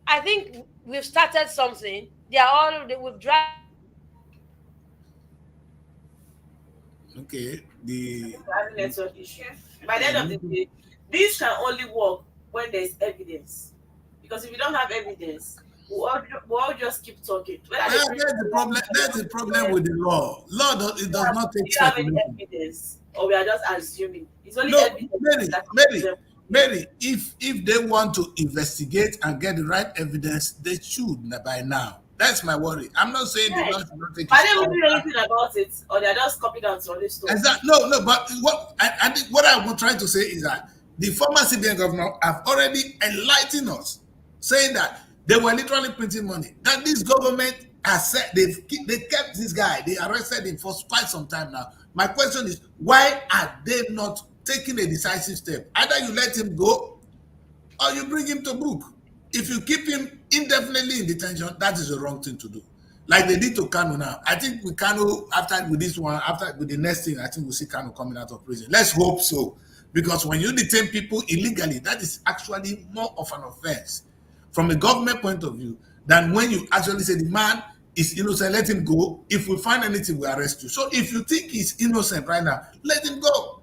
[SPEAKER 2] I think we've started something. We've dragged.
[SPEAKER 1] Okay, the
[SPEAKER 3] network issue. By the end of the day, this can only work when there's evidence. Because if you don't have evidence, we'll all just keep talking.
[SPEAKER 1] That's the problem with the law. It does not take
[SPEAKER 3] evidence, or we are just assuming. It's only evidence.
[SPEAKER 1] Mary, if they want to investigate and get the right evidence, they should by now. That's my worry. I'm not saying the law should not take it.
[SPEAKER 3] But they won't do anything about it, or they're just copying and solid story.
[SPEAKER 1] No. But what I'm trying to say is that the former CBN governor have already enlightened us, saying that they were literally printing money. That this government has said they kept this guy. They arrested him for quite some time now. My question is, why are they not taking a decisive step? Either you let him go, or you bring him to book. If you keep him indefinitely in detention, that is the wrong thing to do. Like they did to Kanu now. I think with Kanu, with the next thing, I think we'll see Kanu coming out of prison. Let's hope so. Because when you detain people illegally, that is actually more of an offense from a government point of view than when you actually say the man is innocent, let him go. If we find anything, we arrest you. So if you think he's innocent right now, let him go.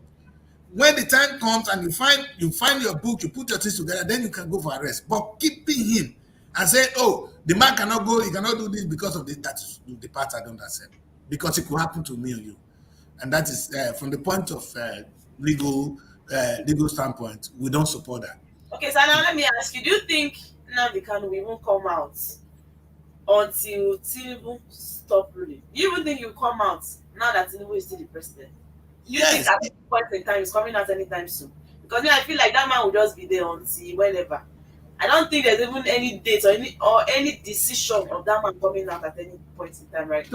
[SPEAKER 1] When the time comes and you find your book, you put your things together, then you can go for arrest. But keeping him and saying, oh, the man cannot go, he cannot do this because of this, that's the part I don't accept. Because it could happen to me or you. And that is, from the point of legal standpoint, we don't support that.
[SPEAKER 3] Okay, so now let me ask you, do you think Nnamdi Kanu won't come out until Tinubu stop ruling? Do you even think he'll come out now that Tinubu is still the president? You think at this point in time he's coming out anytime soon? Because I feel like that man will just be there until whenever. I don't think there's even any date or any decision of that man coming out at any point in time, right?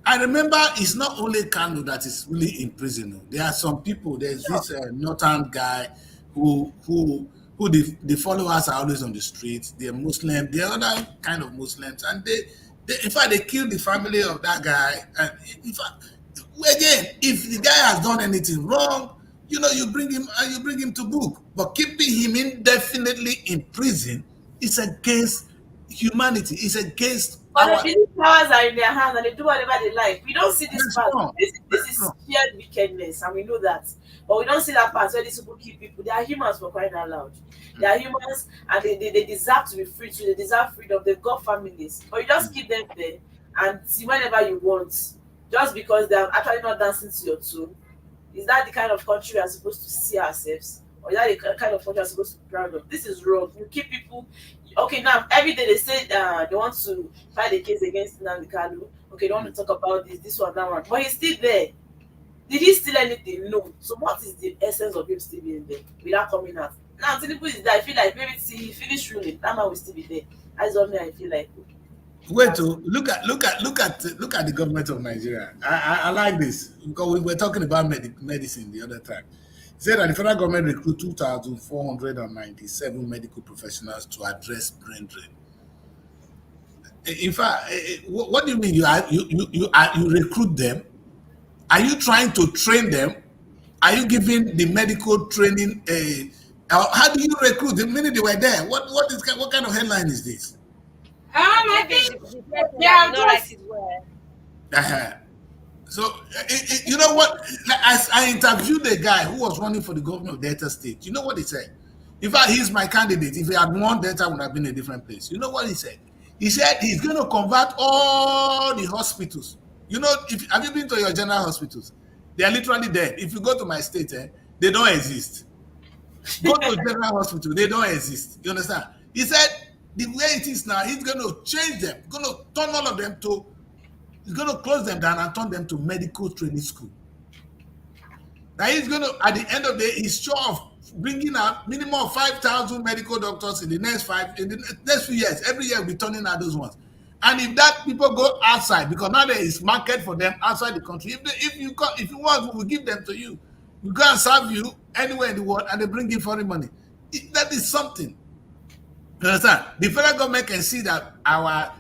[SPEAKER 1] I remember it's not only Kanu that is really in prison. There are some people. There's this northern guy who the followers are always on the streets. They're Muslim. They're other kind of Muslims, and they in fact they killed the family of that guy. And in fact, again, if the guy has done anything wrong, you bring him to book. But keeping him indefinitely in prison is against humanity. It's against.
[SPEAKER 3] But the powers are in their hands and they do whatever they like. We don't see this part. This is shared wickedness, and we know that. But we don't see that part where these people kill people. They are humans, for crying out loud. They are humans, and they deserve to be free too. They deserve freedom. They've got families. But you just keep them there and see whenever you want, just because they're actually not dancing to your tune. Is that the kind of country we are supposed to see ourselves? Or is that the kind of country we are supposed to be proud of? This is wrong. You keep people. Okay, now every day they say they want to file a case against Nnamdi Kanu. Okay, they want to talk about this one, that one. But he's still there. Did he steal anything? No. So what is the essence of him still being there without coming out? Now Tinubu is there. I feel like maybe he finished ruling. That man will still be there. That's what I feel like.
[SPEAKER 1] Wait to look at the government of Nigeria. I like this because we were talking about medicine the other time. said that the federal government recruit 2,497 medical professionals to address brain drain. In fact, what do you mean? You recruit them? Are you trying to train them? Are you giving the medical training? How do you recruit? The minute they were there, what kind of headline is this?
[SPEAKER 4] I think just.
[SPEAKER 1] So you know what? I interviewed a guy who was running for the governor of Delta State. You know what he said? In fact, he's my candidate. If he had won, Delta would have been a different place. You know what he said? He said he's going to convert all the hospitals. You know, have you been to your general hospitals? They are literally dead. If you go to my state, they don't exist. Go to general hospital, they don't exist. You understand? He said the way it is now, he's going to change them. He's going to turn all of them to. He's going to close them down and turn them to medical training school. Now he's going to, at the end of the day, he's sure of bringing out minimum of 5,000 medical doctors in the next few years. Every year we'll be turning out those ones. And if that people go outside, because now there is market for them outside the country. If you want, we will give them to you. We go and serve you anywhere in the world, and they bring in foreign money. That is something. You understand? The federal government can see that our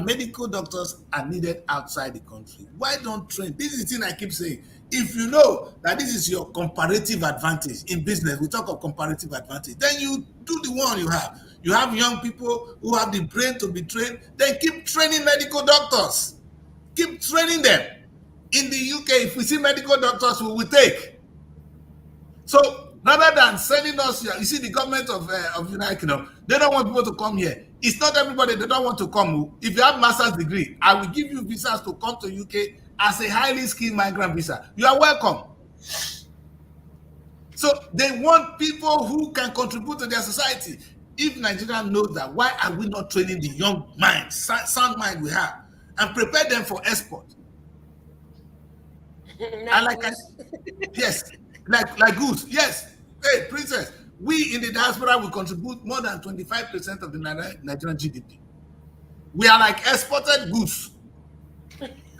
[SPEAKER 1] medical doctors are needed outside the country. Why don't train? This is the thing I keep saying. If you know that this is your comparative advantage in business, we talk of comparative advantage, then you do the one you have. You have young people who have the brain to be trained, then keep training medical doctors. Keep training them. In the UK, if we see medical doctors, we will take. So rather than sending us here, you see the government of United Kingdom, they don't want people to come here. It's not everybody, they don't want to come. If you have master's degree, I will give you visas to come to UK as a highly skilled migrant visa. You are welcome. So they want people who can contribute to their society. If Nigeria knows that, why are we not training the young minds, sound mind we have, and prepare them for export? And yes, like goods. Yes. Hey, princess, we in the diaspora will contribute more than 25% of the Nigerian GDP. We are like exported goods.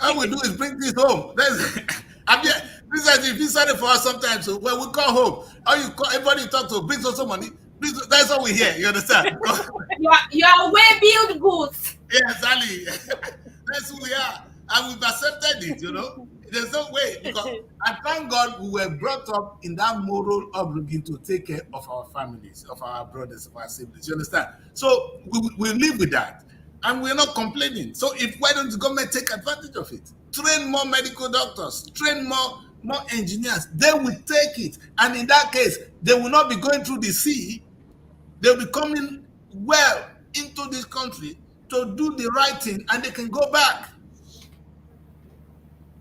[SPEAKER 1] All we do is bring this home. Princess, if you send it for us sometimes, so when we call home, everybody you talk to brings us some money. That's all we hear. You understand?
[SPEAKER 4] you are well-built goods.
[SPEAKER 1] Yeah, exactly. That's who we are, and we've accepted it. You know, there's no way, because and thank God we were brought up in that moral upbringing to take care of our families, of our brothers, of our siblings. You understand? So we live with that, and we're not complaining. So why don't the government take advantage of it? Train more medical doctors, train more engineers. They will take it, and in that case, they will not be going through the sea. They'll be coming well into this country to do the right thing, and they can go back.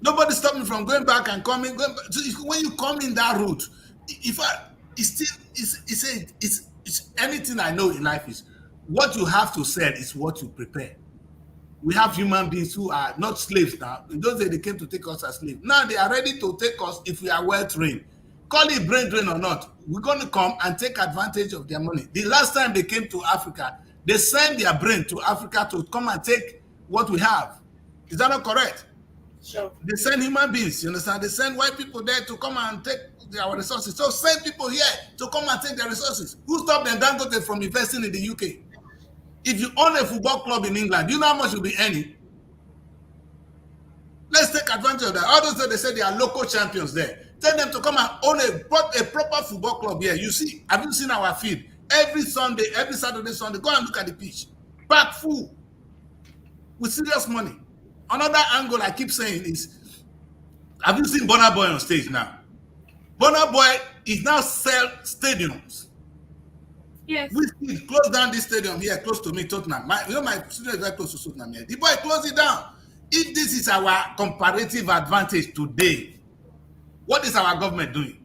[SPEAKER 1] Nobody stopped me from going back and coming. So when you come in that route, it's anything I know in life is what you have to sell is what you prepare. We have human beings who are not slaves now. In those days, they came to take us as slaves. Now they are ready to take us if we are well trained. Call it brain drain or not, we're going to come and take advantage of their money. The last time they came to Africa, they sent their brain to Africa to come and take what we have. Is that not correct?
[SPEAKER 3] Sure.
[SPEAKER 1] They send human beings, you understand? They send white people there to come and take our resources. So send people here to come and take their resources. Who stopped them Dangote from investing in the UK? If you own a football club in England, do you know how much you'll be earning? Let's take advantage of that. All those that they say they are local champions there. Tell them to come and own a proper football club here. You see, have you seen our field? Every Sunday, every Saturday, Sunday, go and look at the pitch. Packed full with serious money. Another angle I keep saying is, have you seen Burna Boy on stage now? Burna Boy is now sell stadiums.
[SPEAKER 4] Yes.
[SPEAKER 1] We closed down this stadium here close to me, Tottenham. My studio is very close to Tottenham here. The boy closed it down. If this is our comparative advantage today, what is our government doing?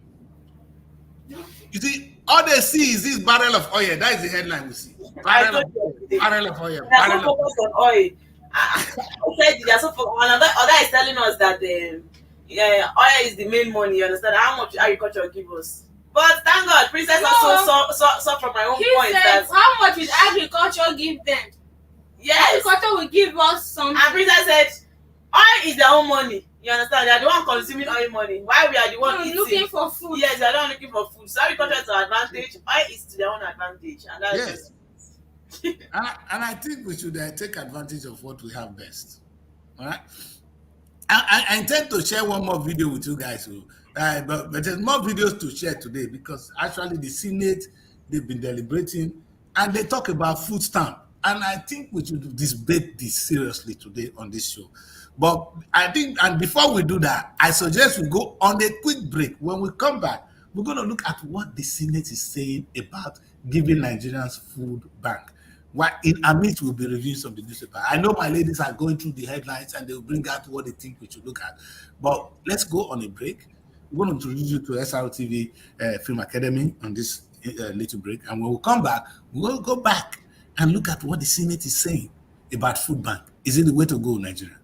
[SPEAKER 1] You see, all they see is this barrel of oil. That is the headline we see. Barrel of oil. Barrel of oil.
[SPEAKER 3] They're so focused on oil. Other is telling us that oil is the main money. You understand? How much agriculture give us? But thank God, Princess also saw from my own point that
[SPEAKER 4] how much will agriculture give them?
[SPEAKER 3] Yes,
[SPEAKER 4] agriculture will give us something.
[SPEAKER 3] And Princess said, oil is their own money. You understand? They are the one consuming oil money. Why we are the one eating?
[SPEAKER 4] Looking for food.
[SPEAKER 3] Yes, they are the one looking for food. So agriculture is our advantage. Oil is to their own advantage, and that's
[SPEAKER 1] Yes. And I think we should take advantage of what we have best. All right. I intend to share one more video with you guys, but there's more videos to share today because actually the Senate, they've been deliberating and they talk about food stamp. And I think we should debate this seriously today on this show. But I think, and before we do that, I suggest we go on a quick break. When we come back, we're going to look at what the Senate is saying about giving Nigerians food bank. What in amidst we'll be reviewing some of the newspaper. I know my ladies are going through the headlines and they'll bring out what they think we should look at. But let's go on a break. We're going to introduce you to SRTV Film Academy on this little break. And when we come back, we'll go back and look at what the Senate is saying about food bank. Is it the way to go, Nigeria?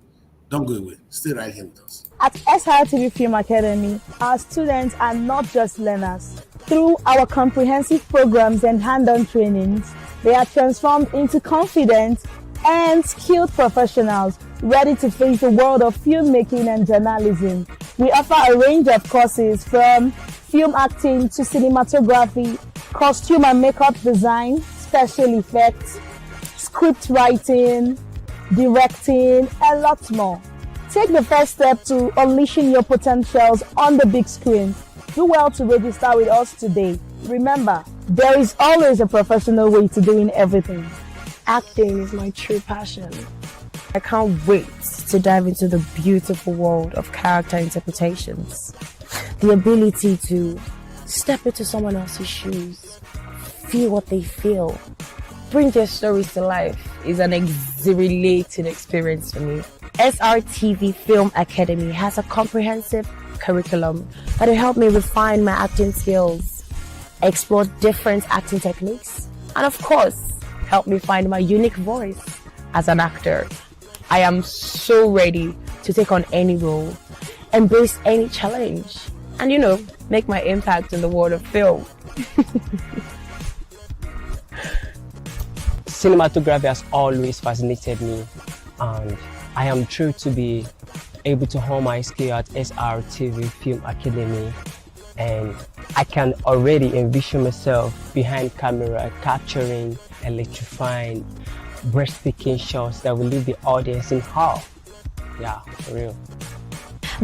[SPEAKER 1] Don't go away. Stay right here with us.
[SPEAKER 6] At SRTV Film Academy, our students are not just learners. Through our comprehensive programs and hand-on trainings, they are transformed into confident and skilled professionals ready to face the world of filmmaking and journalism. We offer a range of courses from film acting to cinematography, costume and makeup design, special effects, script writing, directing, and lots more. Take the first step to unleashing your potentials on the big screen. Do well to register with us today. Remember, there is always a professional way to doing everything. Acting is my true passion. I can't wait to dive into the beautiful world of character interpretations. The ability to step into someone else's shoes, feel what they feel, bring their stories to life is an exhilarating experience for me. SRTV Film Academy has a comprehensive curriculum that will help me refine my acting skills, explore different acting techniques, and of course, help me find my unique voice as an actor. I am so ready to take on any role, embrace any challenge, and make my impact in the world of film.
[SPEAKER 7] Cinematography has always fascinated me, and I am thrilled to be able to hone my skill at SRTV Film Academy, and I can already envision myself behind camera capturing electrifying, breathtaking shots that will leave the audience in awe. Yeah, for real.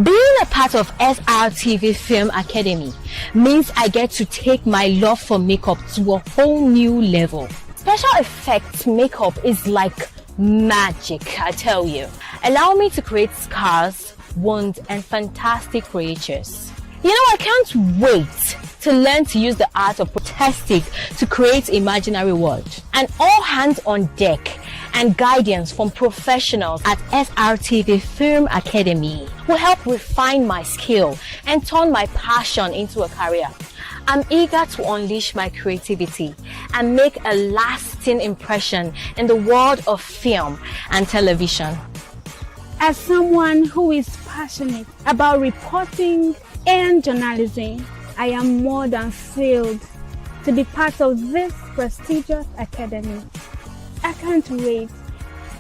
[SPEAKER 8] Being a part of SRTV Film Academy means I get to take my love for makeup to a whole new level. Special effects makeup is like magic, I tell you. Allow me to create scars, wounds, and fantastic creatures. I can't wait to learn to use the art of prosthetic to create imaginary worlds. And all hands on deck and guidance from professionals at SRTV Film Academy will help refine my skill and turn my passion into a career. I'm eager to unleash my creativity and make a lasting impression in the world of film and television.
[SPEAKER 9] As someone who is passionate about reporting and journalism, I am more than thrilled to be part of this prestigious academy. I can't wait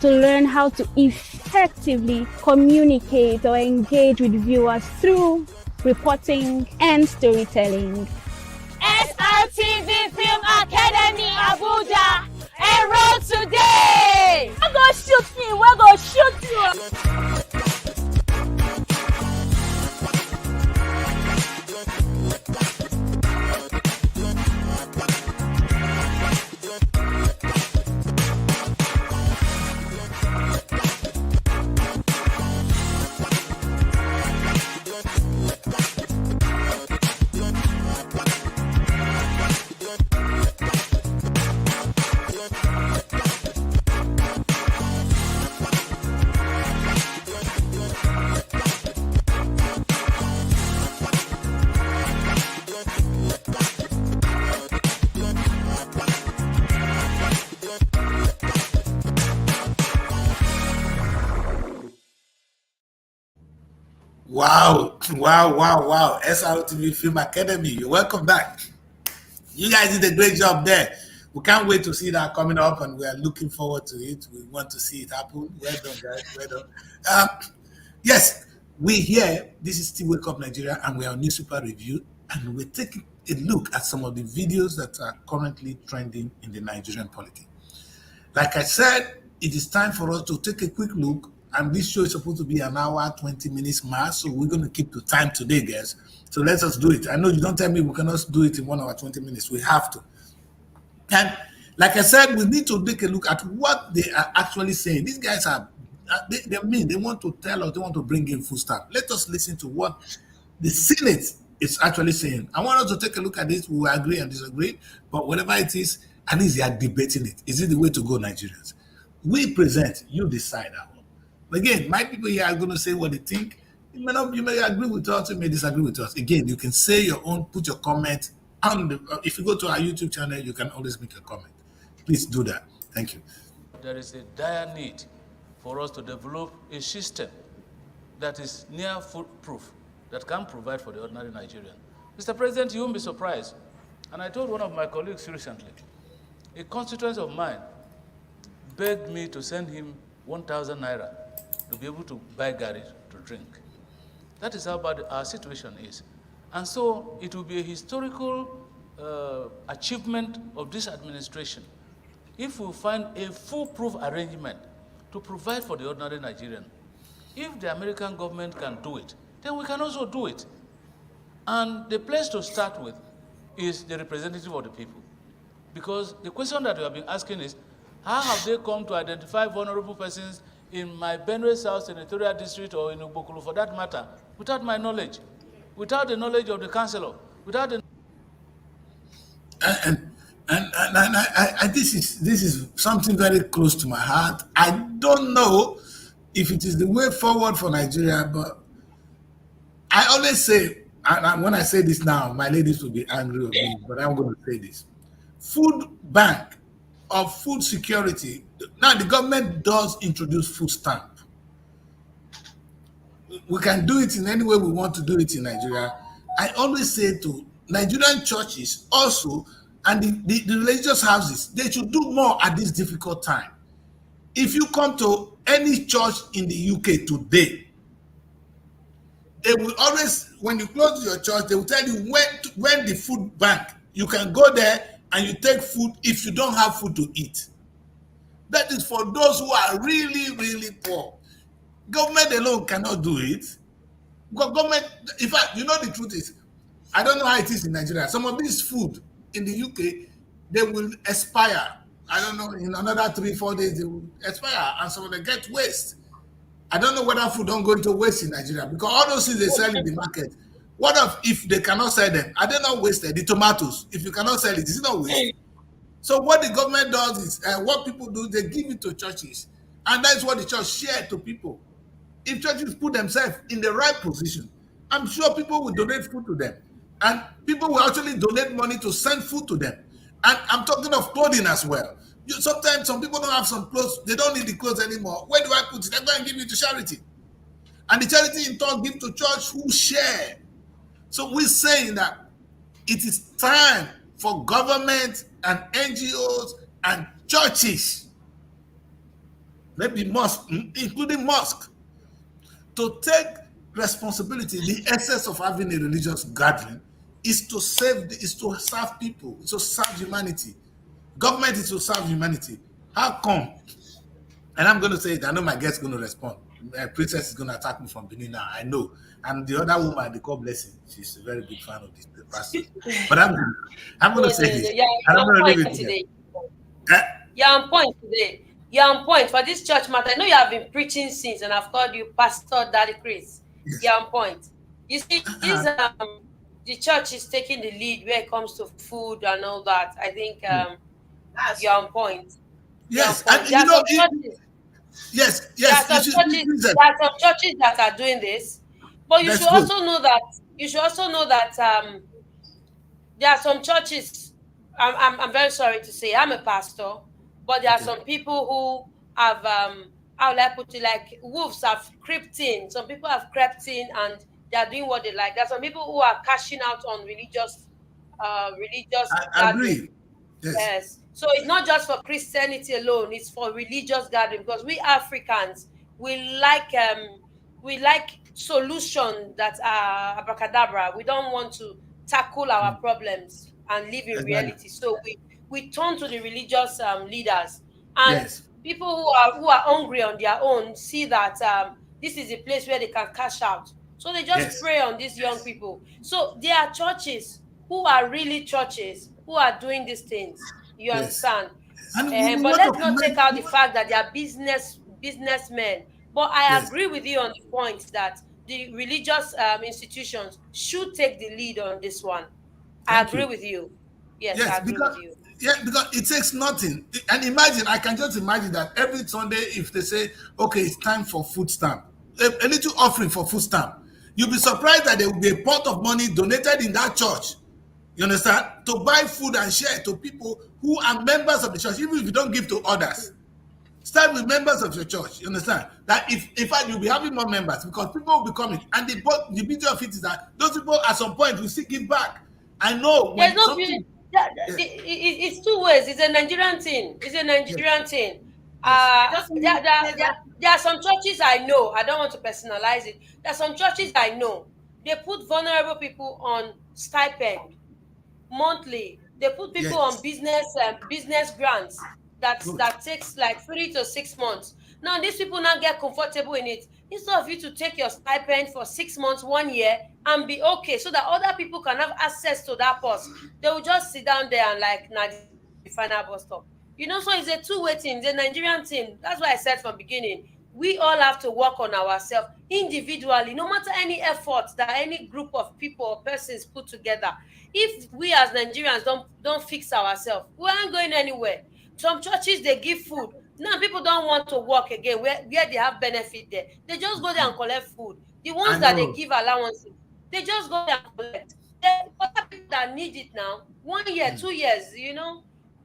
[SPEAKER 9] to learn how to effectively communicate or engage with viewers through reporting and storytelling.
[SPEAKER 8] SRTV Film Academy Abuja, enroll today!
[SPEAKER 6] We're gonna shoot me! We're gonna shoot you!
[SPEAKER 1] Wow. SRTV Film Academy, you're welcome back. You guys did a great job there. We can't wait to see that coming up, and we are looking forward to it. We want to see it happen. Well done, guys. Well done. Yes, We here, this is still Wake Up Nigeria, and we are on Newspaper Review, and we're taking a look at some of the videos that are currently trending in the Nigerian polity. Like I said, it is time for us to take a quick look, and this show is supposed to be an hour, 20 minutes max, so we're going to keep to time today, guys. So let us do it. I know you don't tell me we cannot do it in 1 hour, 20 minutes. We have to. And like I said, we need to take a look at what they are actually saying. These guys are, they want to tell us, they want to bring in food stamp. Let us listen to what the Senate is actually saying. I want us to take a look at this. We will agree and disagree, but whatever it is, at least they are debating it. Is it the way to go, Nigerians? We present, you decide. Again, my people here are going to say what they think. You may agree with us, you may disagree with us. Again, you can say your own, put your comment on the, if you go to our YouTube channel, you can always make a comment. Please do that. Thank you.
[SPEAKER 10] There is a dire need for us to develop a system that is near foolproof, that can provide for the ordinary Nigerian. Mr. President, you won't be surprised. And I told one of my colleagues recently, a constituent of mine begged me to send him 1,000 naira to be able to buy gari to drink. That is how bad our situation is. And so it will be a historical achievement of this administration if we find a foolproof arrangement to provide for the ordinary Nigerian. If the American government can do it, then we can also do it. And the place to start with is the representative of the people. Because the question that we have been asking is, how have they come to identify vulnerable persons in my Benue South Senatorial District or in Ubokulu for that matter, without my knowledge, without the knowledge of the councillor, without the...
[SPEAKER 1] This is something very close to my heart. I don't know if it is the way forward for Nigeria, but I always say, and when I say this now, my ladies will be angry with me, but I'm going to say this. Food bank or food security, now the government does introduce food stamp. We can do it in any way we want to do it in Nigeria. I always say to Nigerian churches also, and the religious houses, they should do more at this difficult time. If you come to any church in the UK today, they will always, when you close your church, they will tell you when the food bank, you can go there and you take food if you don't have food to eat. That is for those who are really, really poor. Government alone cannot do it. Government, in fact, you know the truth is, I don't know how it is in Nigeria. Some of this food in the UK, they will expire. I don't know, in another 3-4 days, they will expire, and some of them get waste. I don't know whether food don't go into waste in Nigeria, because all those things they sell in the market, what if they cannot sell them? Are they not wasted? The tomatoes, if you cannot sell it, is it not waste? So what the government does is, what people do, they give it to churches, and that's what the church share to people. If churches put themselves in the right position, I'm sure people will donate food to them. And people will actually donate money to send food to them. And I'm talking of clothing as well. Sometimes some people don't have some clothes. They don't need the clothes anymore. Where do I put it? They're going to give it to charity. And the charity in turn give to church who share. So we're saying that it is time for government and NGOs and churches, maybe mosques, including mosques, to take responsibility. The essence of having a religious gathering is to serve people, is to serve humanity. Government is to serve humanity. How come? And I'm going to say it. I know my guest is going to respond. Princess is going to attack me from Benin now. I know. And the other woman, they call Blessing. She's a very big fan of this person. But I'm going to say this.
[SPEAKER 2] Yeah,
[SPEAKER 1] and I'm going to leave it
[SPEAKER 2] today.
[SPEAKER 1] You're
[SPEAKER 2] on point today. You're on point for this church matter. I know you have been preaching since, and I've called you Pastor Daddy Chris. Yes. You're on point. You see, the church is taking the lead when it comes to food and all that. I think you're on point.
[SPEAKER 1] Yes,
[SPEAKER 2] and you know,
[SPEAKER 1] yes.
[SPEAKER 2] There are some churches that are doing this, but you should also know that there are some churches. I'm very sorry to say, I'm a pastor, but there are some people who have how will I put it, like wolves have crept in. Some people have crept in and they are doing what they like. There are some people who are cashing out on religious.
[SPEAKER 1] I agree.
[SPEAKER 2] Yes. So it's not just for Christianity alone, it's for religious gathering, because we Africans, we like solution that are abracadabra. We don't want to tackle our problems and live in
[SPEAKER 1] Exactly.
[SPEAKER 2] reality. So we turn to the religious leaders, and
[SPEAKER 1] Yes.
[SPEAKER 2] people who are hungry on their own see that this is a place where they can cash out. So they just
[SPEAKER 1] Yes.
[SPEAKER 2] prey on these young people. So there are churches who are really churches who are doing these things. You
[SPEAKER 1] Yes.
[SPEAKER 2] understand?
[SPEAKER 1] And we
[SPEAKER 2] But
[SPEAKER 1] want
[SPEAKER 2] let's
[SPEAKER 1] to
[SPEAKER 2] not take
[SPEAKER 1] commend.
[SPEAKER 2] out the fact that they are businessmen. But I
[SPEAKER 1] Yes.
[SPEAKER 2] agree with you on the point that the religious institutions should take the lead on this one. I
[SPEAKER 1] Thank
[SPEAKER 2] agree
[SPEAKER 1] you.
[SPEAKER 2] with you. Yes,
[SPEAKER 1] Yes,
[SPEAKER 2] I agree
[SPEAKER 1] because
[SPEAKER 2] with you.
[SPEAKER 1] because it takes nothing. And imagine, I can just imagine that every Sunday, if they say, okay, it's time for food stamp, a little offering for food stamp, you'll be surprised that there will be a pot of money donated in that church. You understand? To buy food and share to people who are members of the church, even if you don't give to others. Start with members of your church. You understand? That if in fact you'll be having more members because people will be coming. And the beauty of it is that those people at some point will still give back. I know
[SPEAKER 2] There's
[SPEAKER 1] when
[SPEAKER 2] no
[SPEAKER 1] something. Yeah,
[SPEAKER 2] it's two ways. It's a Nigerian thing. It's a
[SPEAKER 1] yes,
[SPEAKER 2] Nigerian thing.
[SPEAKER 1] yes,
[SPEAKER 4] Just
[SPEAKER 2] There are some churches I know. I don't want to personalize it. There are some churches I know. They put vulnerable people on stipend monthly. They put people on
[SPEAKER 1] yes.
[SPEAKER 2] business grants
[SPEAKER 1] Good.
[SPEAKER 2] that takes like 3 to 6 months. Now these people now get comfortable in it. Instead of you to take your stipend for 6 months, 1 year, and be okay, so that other people can have access to that bus, they will just sit down there and like now the final bus stop. So it's a two-way thing. It's a Nigerian thing. That's why I said from beginning, we all have to work on ourselves individually, no matter any effort that any group of people or persons put together. If we as Nigerians don't fix ourselves, we aren't going anywhere. Some churches, they give food. Now people don't want to work again where they have benefit there. They just go there and collect food. The
[SPEAKER 1] I
[SPEAKER 2] ones that they
[SPEAKER 1] know.
[SPEAKER 2] give allowances, they just go there and collect. There are other people that need it now, 1 year, 2 years.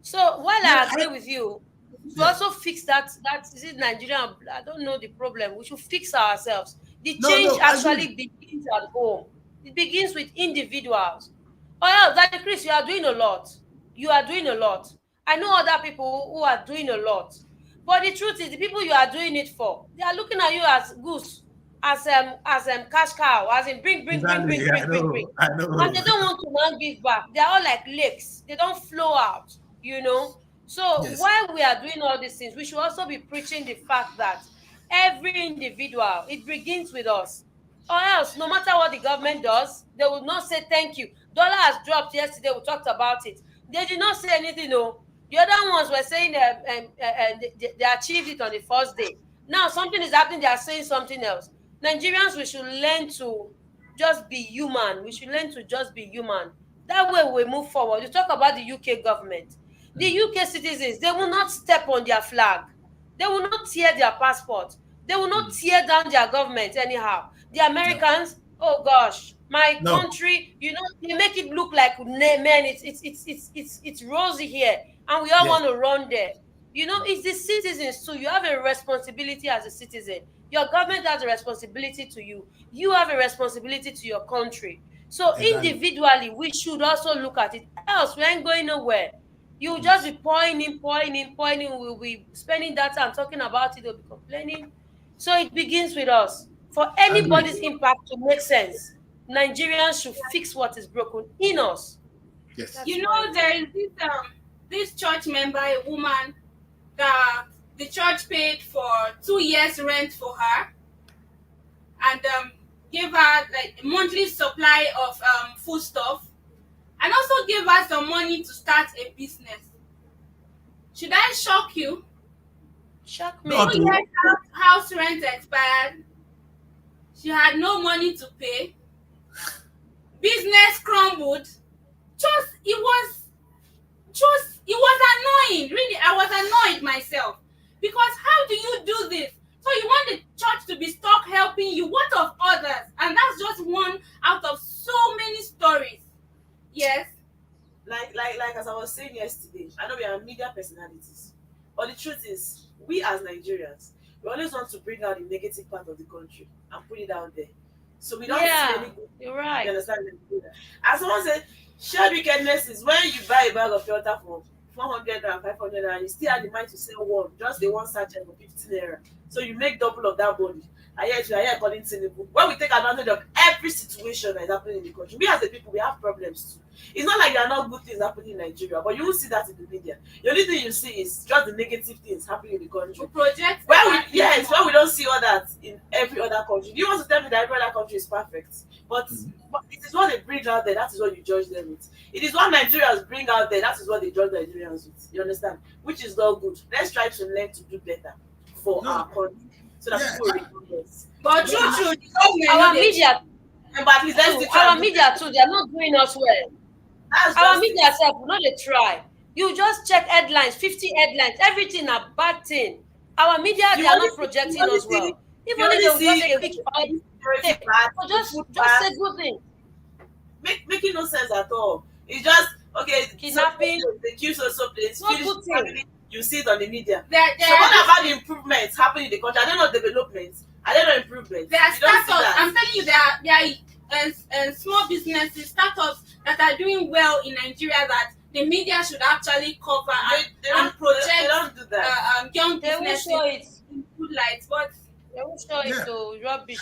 [SPEAKER 2] So while
[SPEAKER 1] Yeah,
[SPEAKER 2] I agree with you, we should
[SPEAKER 1] yeah.
[SPEAKER 2] also fix that is it Nigerian. I don't know the problem. We should fix ourselves. The
[SPEAKER 1] No,
[SPEAKER 2] change
[SPEAKER 1] no, I agree.
[SPEAKER 2] actually begins at home. It begins with individuals. Oh yeah, Daddy Chris, you are doing a lot. You are doing a lot. I know other people who are doing a lot. But the truth is, the people you are doing it for, they are looking at you as goose, as cash cow, as in bring, bring, bring,
[SPEAKER 1] Exactly.
[SPEAKER 2] bring,
[SPEAKER 1] Yeah,
[SPEAKER 2] bring,
[SPEAKER 1] I
[SPEAKER 2] bring, bring.
[SPEAKER 1] know. I
[SPEAKER 2] And
[SPEAKER 1] know.
[SPEAKER 2] they don't want to now give back. They are all like lakes. They don't flow out. So
[SPEAKER 1] Yes.
[SPEAKER 2] while we are doing all these things, we should also be preaching the fact that every individual, it begins with us. Or else, no matter what the government does, they will not say thank you. Dollar has dropped yesterday. We talked about it. They did not say anything. No, the other ones were saying they achieved it on the first day. Now something is happening. They are saying something else. Nigerians, we should learn to just be human. We should learn to just be human. That way we move forward. You talk about the UK government. The UK citizens, they will not step on their flag. They will not tear their passport. They will not tear down their government anyhow. The
[SPEAKER 1] No.
[SPEAKER 2] Americans, oh gosh, my
[SPEAKER 1] No.
[SPEAKER 2] country, they make it look like man, it's rosy here, and we all
[SPEAKER 1] Yes.
[SPEAKER 2] want to run there. It's the citizens too. You have a responsibility as a citizen. Your government has a responsibility to you. You have a responsibility to your country. So
[SPEAKER 1] Exactly.
[SPEAKER 2] individually, we should also look at it. Else, we ain't going nowhere. You'll just be pouring in, pouring in, pouring in. We'll be spending that time talking about it. They'll be complaining. So it begins with us. For
[SPEAKER 1] Agree.
[SPEAKER 2] anybody's impact to make sense, Nigerians should fix what is broken in us.
[SPEAKER 1] Yes.
[SPEAKER 2] That's
[SPEAKER 4] You
[SPEAKER 2] my
[SPEAKER 4] know, there is this church member, a woman, that the church paid for 2 years rent for her, and gave her like a monthly supply of food stuff, and also gave her some money to start a business. Should I shock you?
[SPEAKER 2] shock me.
[SPEAKER 1] Not
[SPEAKER 4] 2 years house rent expired. She had no money to pay. Business crumbled. It was annoying. Really, I was annoyed myself. Because how do you do this? So you want the church to be stuck helping you. What of others? And that's just one out of so many stories. Yes.
[SPEAKER 3] Like as I was saying yesterday, I know we are media personalities, but the truth is, we as Nigerians, we always want to bring out the negative part of the country and put it out there. So we don't see any good.
[SPEAKER 2] You're
[SPEAKER 3] You
[SPEAKER 2] right.
[SPEAKER 3] understand? As someone said, shared wickedness is when you buy a bag of filter for 400 and 500 and you still have the mind to sell one, just the one sachet for 15 naira. So you make double of that money. I hear calling Tinubu. When we take advantage of every situation that is happening in the country, we as a people, we have problems too. It's not like there are not good things happening in Nigeria, but you won't see that in the media. The only thing you see is just the negative things happening in the country.
[SPEAKER 4] Project
[SPEAKER 3] When we don't see all that in every other country. You want to tell me that every other country is perfect, but it is what they bring out there. That is what you judge them with. It is what Nigerians bring out there. That is what they judge Nigerians with. You understand? Which is not good. Let's try to learn to do better for our country, so that people will recognize.
[SPEAKER 4] But true,
[SPEAKER 2] our media,
[SPEAKER 3] but at least let's
[SPEAKER 2] our media too, they are not doing us well. Our media self, not they try. You just check headlines, 50 headlines, everything a bad thing. Our media, they are not projecting us well. Even if they will just take a picture, just say good thing.
[SPEAKER 3] Making no sense at all. It's just okay.
[SPEAKER 2] Kidnapping,
[SPEAKER 3] the queues also place. You see it on the media.
[SPEAKER 4] So
[SPEAKER 3] what about the improvements happening in the country? I don't know developments. I don't know improvements.
[SPEAKER 4] There are startups. I'm telling you, there are small businesses, startups that are doing well in Nigeria that the media should actually cover and project.
[SPEAKER 3] They don't do that.
[SPEAKER 4] Young businesses in good light, but
[SPEAKER 2] they will show it to rubbish.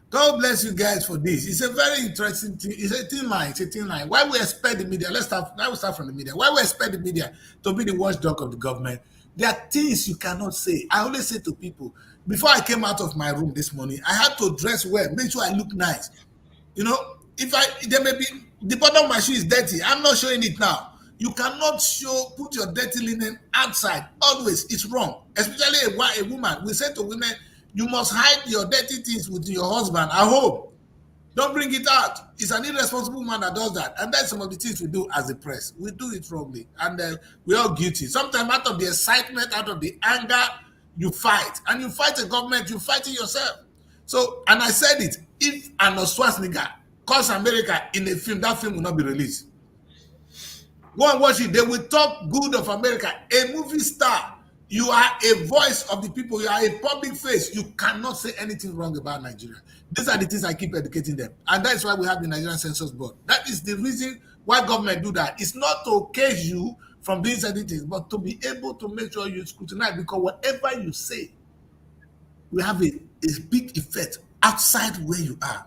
[SPEAKER 1] God bless you guys for this. It's a very interesting thing. It's a thin line. Why we expect the media? Let's start from the media. Why we expect the media to be the watchdog of the government? There are things you cannot say. I always say to people, before I came out of my room this morning, I had to dress well, make sure I look nice. You know, there may be, the bottom of my shoe is dirty. I'm not showing it now. You cannot put your dirty linen outside. Always, it's wrong. Especially a woman. We say to women, you must hide your dirty things with your husband at home. Don't bring it out. It's an irresponsible man that does that. And that's some of the things we do as a press. We do it wrongly. And we're all guilty. Sometimes out of the excitement, out of the anger, you fight. And you fight the government, you fight it yourself. So, and I said it, if Arnold Schwarzenegger calls America in a film, that film will not be released. Go and watch it. They will talk good of America. A movie star. You are a voice of the people. You are a public face. You cannot say anything wrong about Nigeria. These are the things I keep educating them. And that's why we have the Nigerian Census Board. That is the reason why government do that. It's not to cage you from doing certain things, but to be able to make sure you scrutinize, because whatever you say will have a big effect outside where you are.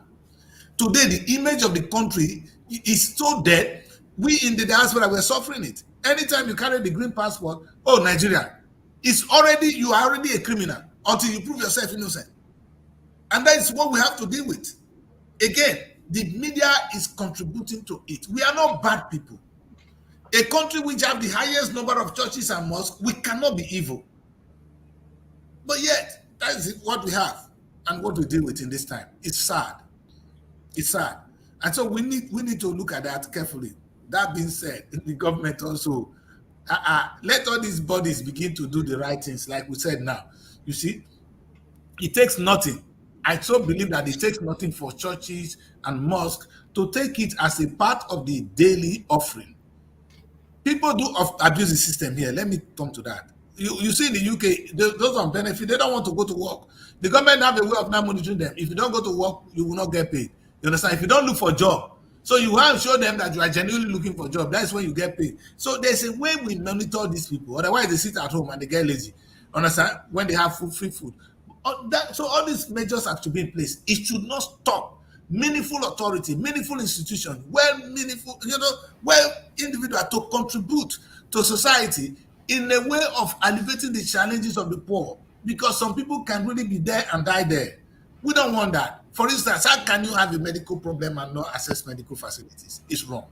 [SPEAKER 1] Today, the image of the country is so dead. We in the diaspora, we're suffering it. Anytime you carry the green passport, oh, Nigeria, you are already a criminal until you prove yourself innocent. And that is what we have to deal with. Again, the media is contributing to it. We are not bad people. A country which have the highest number of churches and mosques, we cannot be evil. But yet, that is what we have and what we deal with in this time. It's sad. It's sad. And so we need to look at that carefully. That being said, the government also, let all these bodies begin to do the right things, like we said now. You see, it takes nothing. I so believe that it takes nothing for churches and mosques to take it as a part of the daily offering. People do abuse the system here. Let me come to that. You see in the UK, those on benefit, they don't want to go to work. The government have a way of not monitoring them. If you don't go to work, you will not get paid. You understand? If you don't look for a job, so you have to show them that you are genuinely looking for a job. That's when you get paid. So there's a way we monitor these people. Otherwise, they sit at home and they get lazy. Understand? When they have free food. So all these measures have to be in place. It should not stop. Meaningful authority, meaningful institution, where individuals to contribute to society in a way of alleviating the challenges of the poor. Because some people can really be there and die there. We don't want that. For instance, how can you have a medical problem and not access medical facilities? It's wrong.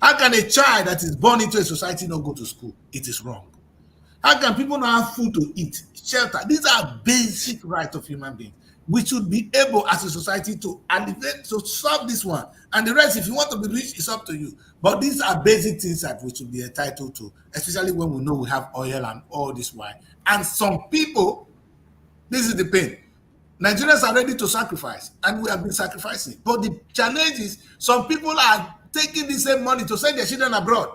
[SPEAKER 1] How can a child that is born into a society not go to school? It is wrong. How can people not have food to eat, shelter? These are basic rights of human beings. We should be able as a society to alleviate, to solve this one. And the rest, if you want to be rich, it's up to you. But these are basic things that we should be entitled to, especially when we know we have oil and all this wine. And some people, this is the pain. Nigerians are ready to sacrifice, and we have been sacrificing. But the challenge is some people are taking the same money to send their children abroad.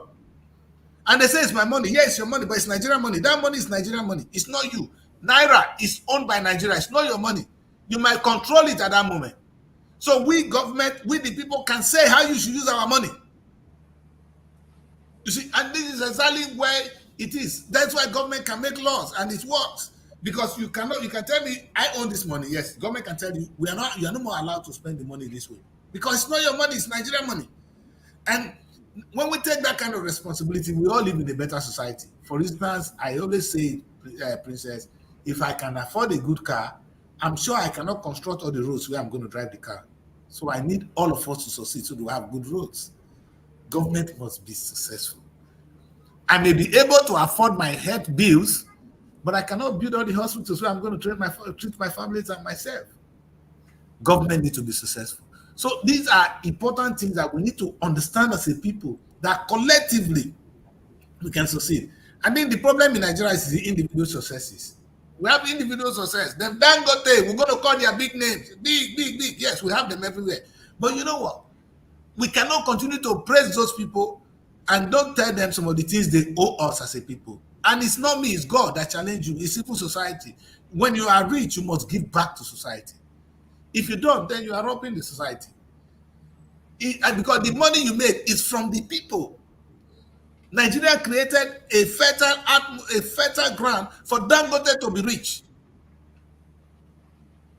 [SPEAKER 1] And they say, it's my money. Yeah, it's your money, but it's Nigerian money. That money is Nigerian money. It's not you. Naira is owned by Nigeria. It's not your money. You might control it at that moment. So we, government, we the people, can say how you should use our money. You see, and this is exactly where it is. That's why government can make laws, and it works. Because you can tell me, I own this money. Yes, government can tell you, you are no more allowed to spend the money this way. Because it's not your money, it's Nigerian money. And when we take that kind of responsibility, we all live in a better society. For instance, I always say, Princess, if I can afford a good car, I'm sure I cannot construct all the roads where I'm going to drive the car. So I need all of us to succeed so we have good roads. Government must be successful. I may be able to afford my health bills, but I cannot build all the hospitals where I'm going to treat my families and myself. Government needs to be successful. So these are important things that we need to understand as a people, that collectively we can succeed. I think the problem in Nigeria is the individual successes. We have individual success. Them Dangote, we're going to call their big names. Big, big, big. Yes, we have them everywhere. But you know what? We cannot continue to praise those people and don't tell them some of the things they owe us as a people. And it's not me, it's God that challenge you. It's civil society. When you are rich, you must give back to society. If you don't, then you are robbing the society. Because the money you make is from the people. Nigeria created a fertile ground for Dangote to be rich.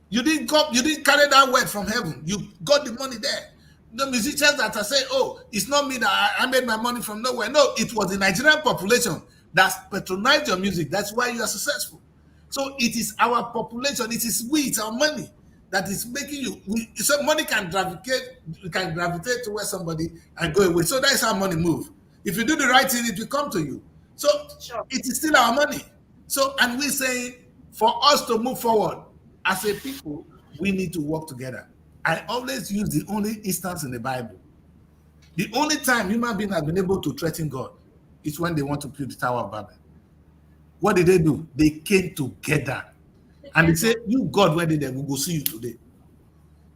[SPEAKER 1] You didn't carry that word from heaven. You got the money there. The musicians that are saying, oh, it's not me that I made my money from nowhere. No, it was the Nigerian population that patronized your music. That's why you are successful. So it is our population, it's our money that is making you. So money can gravitate towards somebody and go away. So that is how money moves. If you do the right thing, it will come to you. So it is still our money. So, and we're saying for us to move forward as a people, we need to work together. I always use the only instance in the Bible. The only time human beings have been able to threaten God is when they want to build the Tower of Babel. What did they do? They came together. And they said, you God, where did they? We will see you today.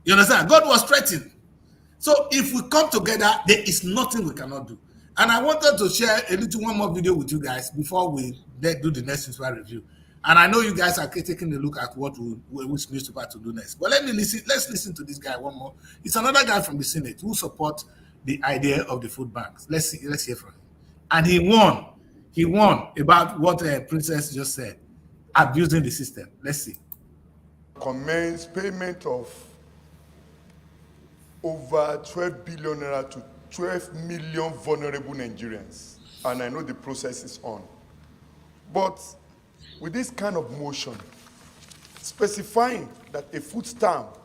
[SPEAKER 1] You understand? God was threatened. So if we come together, there is nothing we cannot do. And I wanted to share one more video with you guys before we do the next newspaper review. And I know you guys are taking a look at which newspaper to do next. But let's listen to this guy one more. It's another guy from the Senate who supports the idea of the food banks. Let's hear from him. And he won. He won about what Princess just said, abusing the system. Let's see.
[SPEAKER 11] Commence payment of over 12 billion naira to 12 million vulnerable Nigerians. And I know the process is on. But with this kind of motion, specifying that a food stamp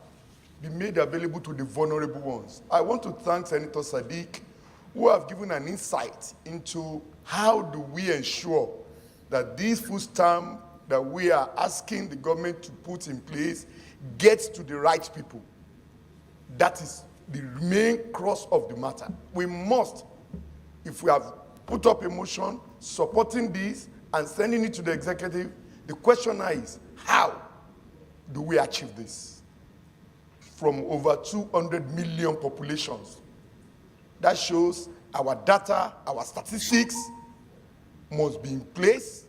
[SPEAKER 11] be made available to the vulnerable ones, I want to thank Senator Sadiq, who have given an insight into how do we ensure that this food stamp that we are asking the government to put in place gets to the right people. That is the main cross of the matter. We must, if we have put up a motion supporting this and sending it to the executive, the question now is, how do we achieve this? From over 200 million populations. That shows our data, our statistics must be in place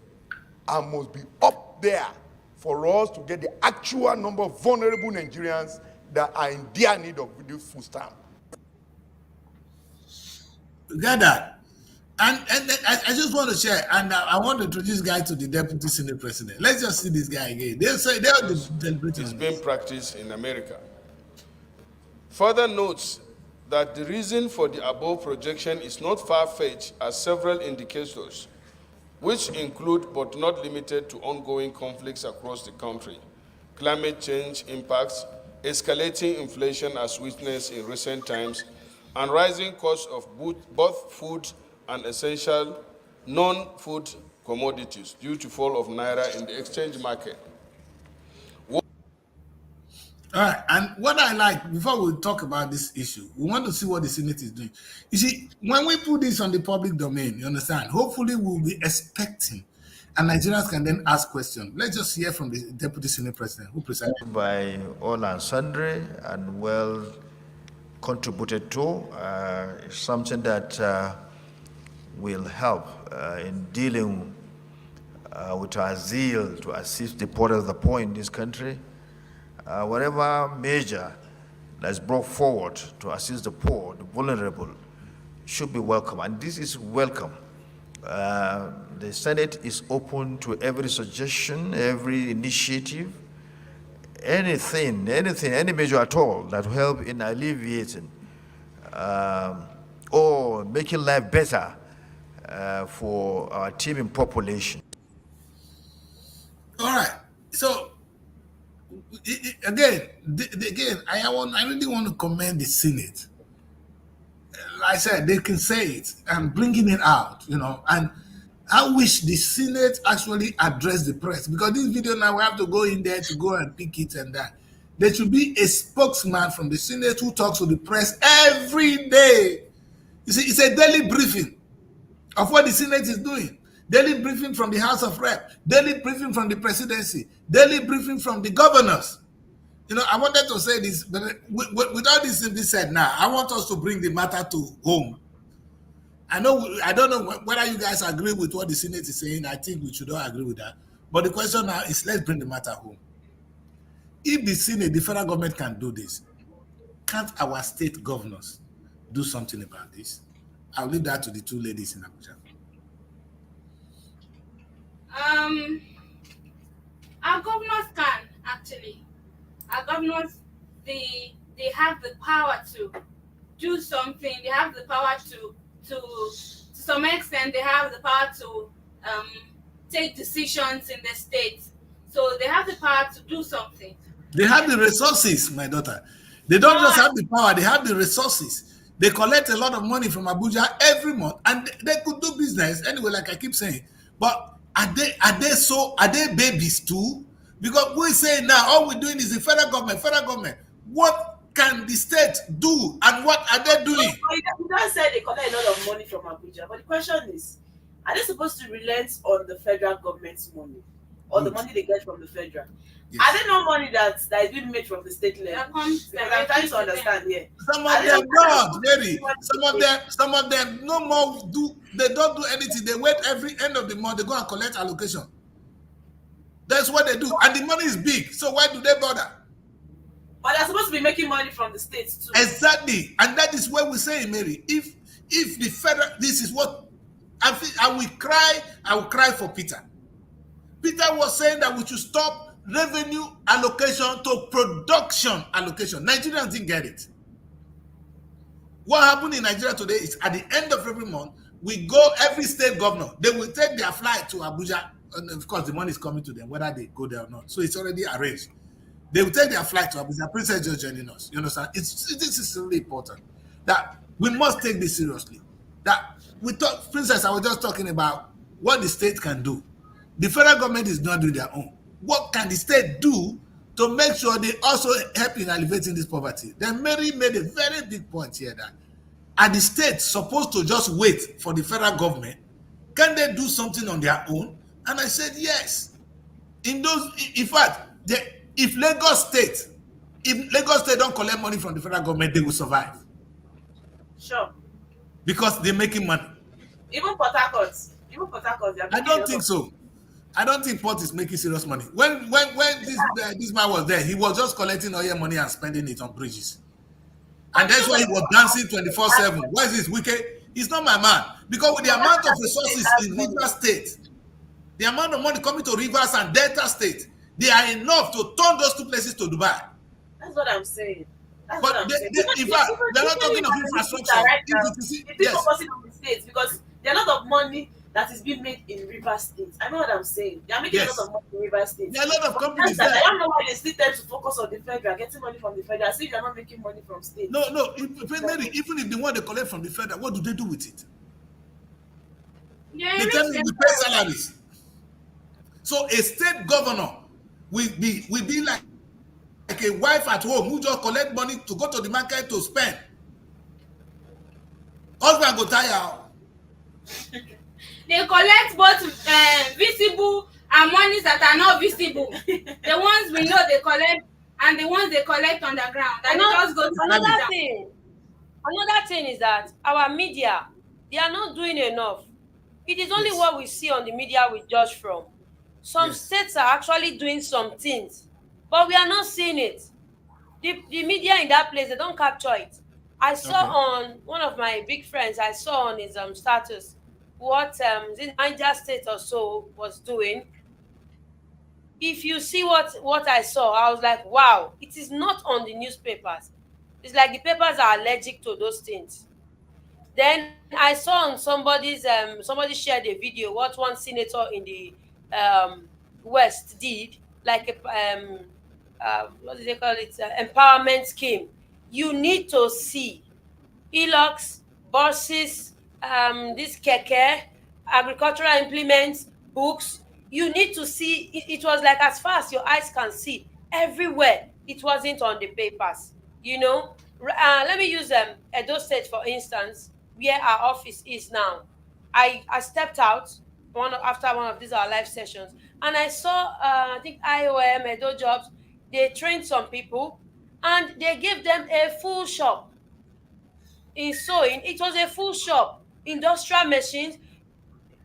[SPEAKER 11] and must be up there for us to get the actual number of vulnerable Nigerians that are in dire need of this food stamp.
[SPEAKER 1] You get that? And I just want to share, and I want to introduce this guy to the Deputy Senate President. Let's just see this guy again. They say they are deliberating.
[SPEAKER 12] It's being practiced in America. Further notes that the reason for the above projection is not far-fetched, as several indicators, which include but not limited to ongoing conflicts across the country, climate change impacts, escalating inflation as witnessed in recent times, and rising costs of both food and essential non-food commodities due to fall of Naira in the exchange market.
[SPEAKER 1] All right, and what I like, before we talk about this issue, we want to see what the Senate is doing. You see, when we put this on the public domain, you understand, hopefully we'll be expecting, and Nigerians can then ask questions. Let's just hear from the Deputy Senate President, who presided.
[SPEAKER 13] By all and sundry and well contributed to, something that will help in dealing with our zeal to assist the poor of the poor in this country. Whatever measure that's brought forward to assist the poor, the vulnerable, should be welcome. And this is welcome The Senate is open to every suggestion, every initiative, anything, any measure at all that will help in alleviating or making life better for our teeming population.
[SPEAKER 1] All right. So again, I really want to commend the Senate. Like I said, they can say it and bringing it out, and I wish the Senate actually addressed the press, because this video now we have to go in there to go and pick it and that. There should be a spokesman from the Senate who talks to the press every day. You see, it's a daily briefing of what the Senate is doing. Daily briefing from the House of Rep, daily briefing from the presidency, daily briefing from the governors. I wanted to say this, but with all this being said now, I want us to bring the matter to home. I don't know whether you guys agree with what the Senate is saying. I think we should all agree with that. But the question now is, let's bring the matter home. If the Senate, the federal government can do this, can't our state governors do something about this? I'll leave that to the two ladies in Abuja.
[SPEAKER 4] Our governors can actually. Our governors, they have the power to do something. They have the power to some extent, they have the power to take decisions in the state. So they have the power to do something.
[SPEAKER 1] They have the resources, my daughter. They don't just have the power, they have the resources. They collect a lot of money from Abuja every month, and they could do business anyway, like I keep saying. But are they babies too? Because we're saying now, all we're doing is the federal government. What can the state do, and what are they doing?
[SPEAKER 3] You guys said they collect a lot of money from Abuja, but the question is, are they supposed to relent on the federal government's money, or the money they get from the federal? Yes. Are there no money that is being made from the state level? I'm trying to understand here.
[SPEAKER 1] Some of them not, Mary. Some of them no more do. They don't do anything. They wait every end of the month. They go and collect allocation. That's what they do, and the money is big. So why do they bother?
[SPEAKER 3] But they're supposed to be making money from the states too.
[SPEAKER 1] Exactly, and that is what we're saying, Mary. If the federal, this is what I will cry for Peter. Peter was saying that we should stop revenue allocation to production allocation. Nigerians didn't get it. What happened in Nigeria today is at the end of every month, every state governor, they will take their flight to Abuja, and of course the money is coming to them, whether they go there or not. So it's already arranged. They will take their flight to Abuja. Princess just joining us. You understand? This is really important. That we must take this seriously. Princess, I was just talking about what the state can do. The federal government is not doing their own. What can the state do to make sure they also help in alleviating this poverty? Then Mary made a very big point here that are the states supposed to just wait for the federal government? Can they do something on their own? And I said yes. In fact, if Lagos State don't collect money from the federal government, they will survive.
[SPEAKER 3] Sure.
[SPEAKER 1] Because they're making money.
[SPEAKER 3] Even Port Harcourt.
[SPEAKER 1] I don't think so. I don't think Port is making serious money. When this man was there, he was just collecting oil money and spending it on bridges. And that's why he was dancing 24/7. Why is this wicked? He's not my man. Because with the amount of resources in Rivers State, the amount of money coming to Rivers and Delta State, they are enough to turn those two places to Dubai.
[SPEAKER 3] That's what I'm saying.
[SPEAKER 1] In fact, they're not talking of infrastructure.
[SPEAKER 3] Right now, it's focusing on the states because there are a lot of money that is being made in Rivers State. I know what I'm saying. They are making a lot of money in Rivers State.
[SPEAKER 1] There are a lot of companies there.
[SPEAKER 3] I don't know why they still tend to focus on the federal, getting money from the federal. See, they're not making money from state.
[SPEAKER 1] No. Even if they want to collect from the federal, what do they do with it? They tell me we pay salaries. So a state governor will be like a wife at home who just collect money to go to the market to spend. Husband go tire.
[SPEAKER 4] They collect both visible and monies that are not visible. The ones we know they collect and the ones they collect underground. And just go to
[SPEAKER 2] another thing is that our media, they are not doing enough. It is only what we see on the media we judge from. Some states are actually doing some things, but we are not seeing it. The media in that place, they don't capture it. I saw on one of my big friends, I saw on his status what the Niger State or so was doing. If you see what I saw, I was like, wow, it is not on the newspapers. It's like the papers are allergic to those things. Then I saw on somebody shared a video what one senator in the West did, like a what do they call it, empowerment scheme. You need to see e-locks, buses, this keke, agricultural implements, books. You need to see it was like as far as your eyes can see, everywhere. It wasn't on the papers, you know. Let me use Edo State for instance, where our office is now. I stepped out after one of these our live sessions, and I saw I think IOM Edo Jobs. They trained some people and they gave them a full shop in sewing. It was a full shop, industrial machines,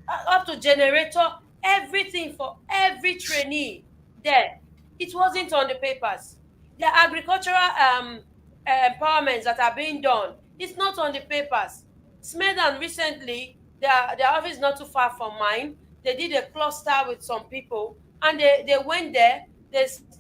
[SPEAKER 2] up to generator, everything for every trainee there. It wasn't on the papers. The agricultural empowerments that are being done, it's not on the papers. Smedan recently, their office not too far from mine, they did a cluster with some people, and they went there,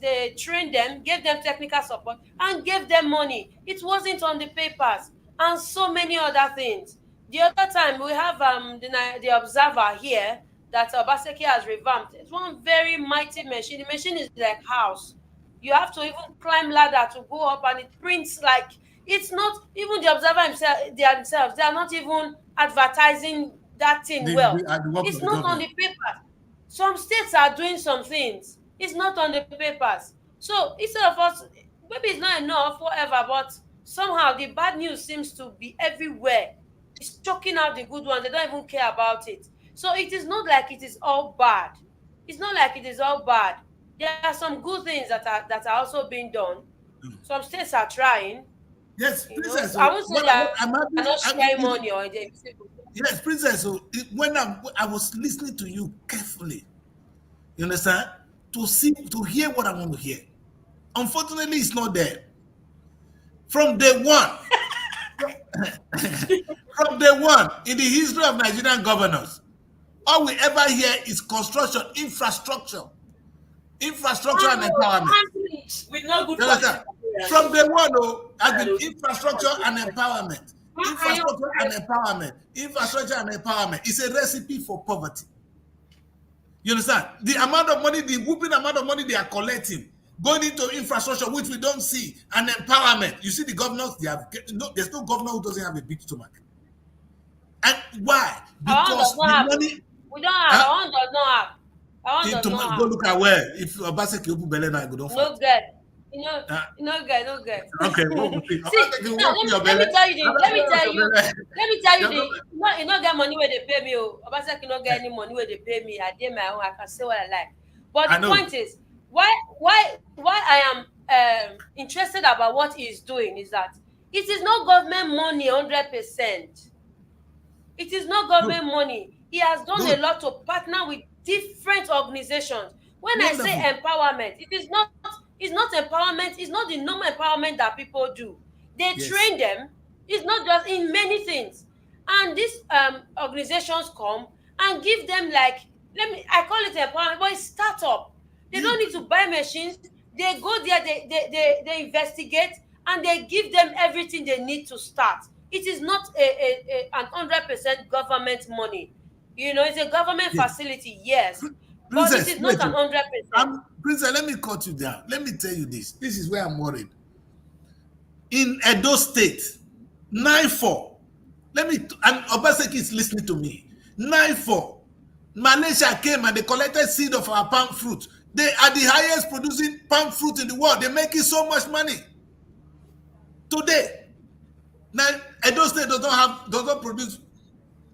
[SPEAKER 2] they trained them, gave them technical support, and gave them money. It wasn't on the papers, and so many other things. The other time, we have the Observer here that Obaseki has revamped. It's one very mighty machine. The machine is like house. You have to even climb ladder to go up, and it prints like, it's not even the Observer themselves. They are not even advertising that thing well. It's not on the papers. Some states are doing some things. It's not on the papers. So instead of us, maybe it's not enough, whatever, but somehow the bad news seems to be everywhere. It's choking out the good ones. They don't even care about it. So it is not like it is all bad. It's not like it is all bad. There are some good things that are also being done. Some states are trying.
[SPEAKER 1] Yes, Princess.
[SPEAKER 2] I won't say that I'm not sharing money or anything.
[SPEAKER 1] Yes, Princess. So when I was listening to you carefully, you understand, to hear what I want to hear. Unfortunately, it's not there. From day one, from day one in the history of Nigerian governors, all we ever hear is construction, infrastructure and empowerment.
[SPEAKER 3] With no good
[SPEAKER 1] from day one, has been infrastructure and empowerment. Infrastructure and empowerment. Infrastructure and empowerment. It's a recipe for poverty. You understand? The amount of money, the whooping amount of money they are collecting, going into infrastructure, which we don't see, and empowerment. You see the governors, there's no governor who doesn't have a big stomach. And why? Because the money...
[SPEAKER 2] We don't have. Our own does not have.
[SPEAKER 1] Go look at where. If Obaseki open belly now, go don't fight.
[SPEAKER 2] No good. No good.
[SPEAKER 1] Okay.
[SPEAKER 2] See, let me tell you, you not get money where they pay me. Obaseki not get any money where they pay me. I did my own. I can say what I like. But the point is, why I am interested about what he's doing is that it is not government money 100%. It is not government money. He has done a lot to partner with different organizations. When I say empowerment, it's not empowerment. It's not the normal empowerment that people do. They train them. It's not just in many things. And these organizations come and give them I call it empowerment, but it's startup. They don't need to buy machines. They go there, they investigate, and they give them everything they need to start. It is not an 100% government money. You know, it's a government facility, yes. But it is not an 100%.
[SPEAKER 1] Princess, let me cut you down. Let me tell you this. This is where I'm worried. In Edo State, 9-4. And Obaseki is listening to me. 9-4. Malaysia came and they collected seed of our palm fruit. They are the highest producing palm fruit in the world. They're making so much money. Today, now Edo State does not produce.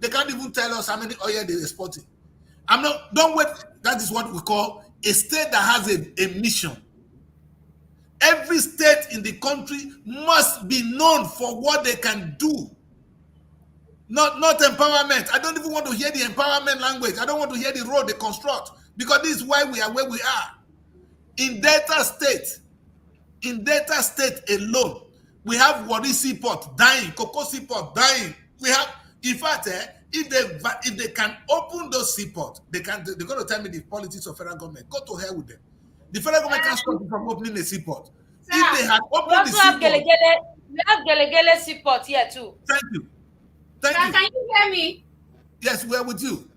[SPEAKER 1] They can't even tell us how many oil they're exporting. Don't wait. That is what we call a state that has a mission. Every state in the country must be known for what they can do. Not empowerment. I don't even want to hear the empowerment language. I don't want to hear the road they construct, because this is why we are where we are. In Delta State alone, we have Warri Seaport dying, Cocoa Seaport dying. We have, in fact, If they can open those seaports, they're going to tell me the politics of federal government. Go to hell with them. The federal government can't stop you from opening a seaport. If they had opened the seaport,
[SPEAKER 2] we have Gelegele seaport here too.
[SPEAKER 1] Thank you. Thank you.
[SPEAKER 4] Can you hear me?
[SPEAKER 1] Yes, we're with you.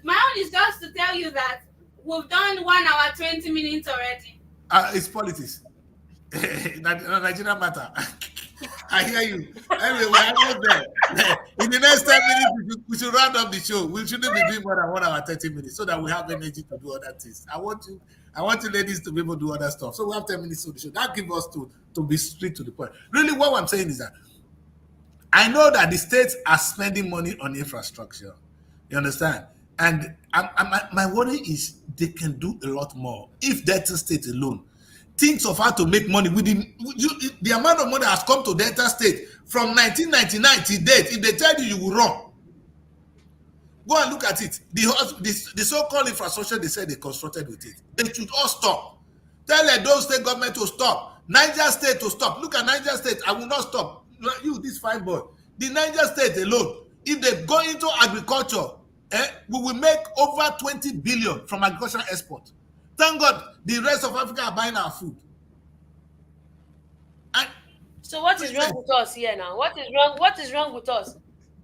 [SPEAKER 4] My own is just to tell you that we've done 1 hour 20 minutes already.
[SPEAKER 1] It's politics. Nigeria matter. I hear you. Anyway, we're almost there. In the next 10 minutes, we should round up the show. We shouldn't be doing more than 1 hour 30 minutes so that we have energy to do other things. I want you ladies to be able to do other stuff. So we have 10 minutes to the show. That gives us to be straight to the point. Really, what I'm saying is that I know that the states are spending money on infrastructure. You understand? And my worry is they can do a lot more if Delta State alone thinks of how to make money within the amount of money has come to Delta State from 1999 to date. If they tell you, you will run. Go and look at it. The so-called infrastructure they said they constructed with it, they should all stop. Tell those state government to stop. Niger State to stop. Look at Niger State. I will not stop. You, this fine boy. The Niger State alone, if they go into agriculture, we will make over 20 billion from agricultural export. Thank God the rest of Africa are buying our food. And
[SPEAKER 2] so what is wrong with us here now? What is wrong? What is wrong with us?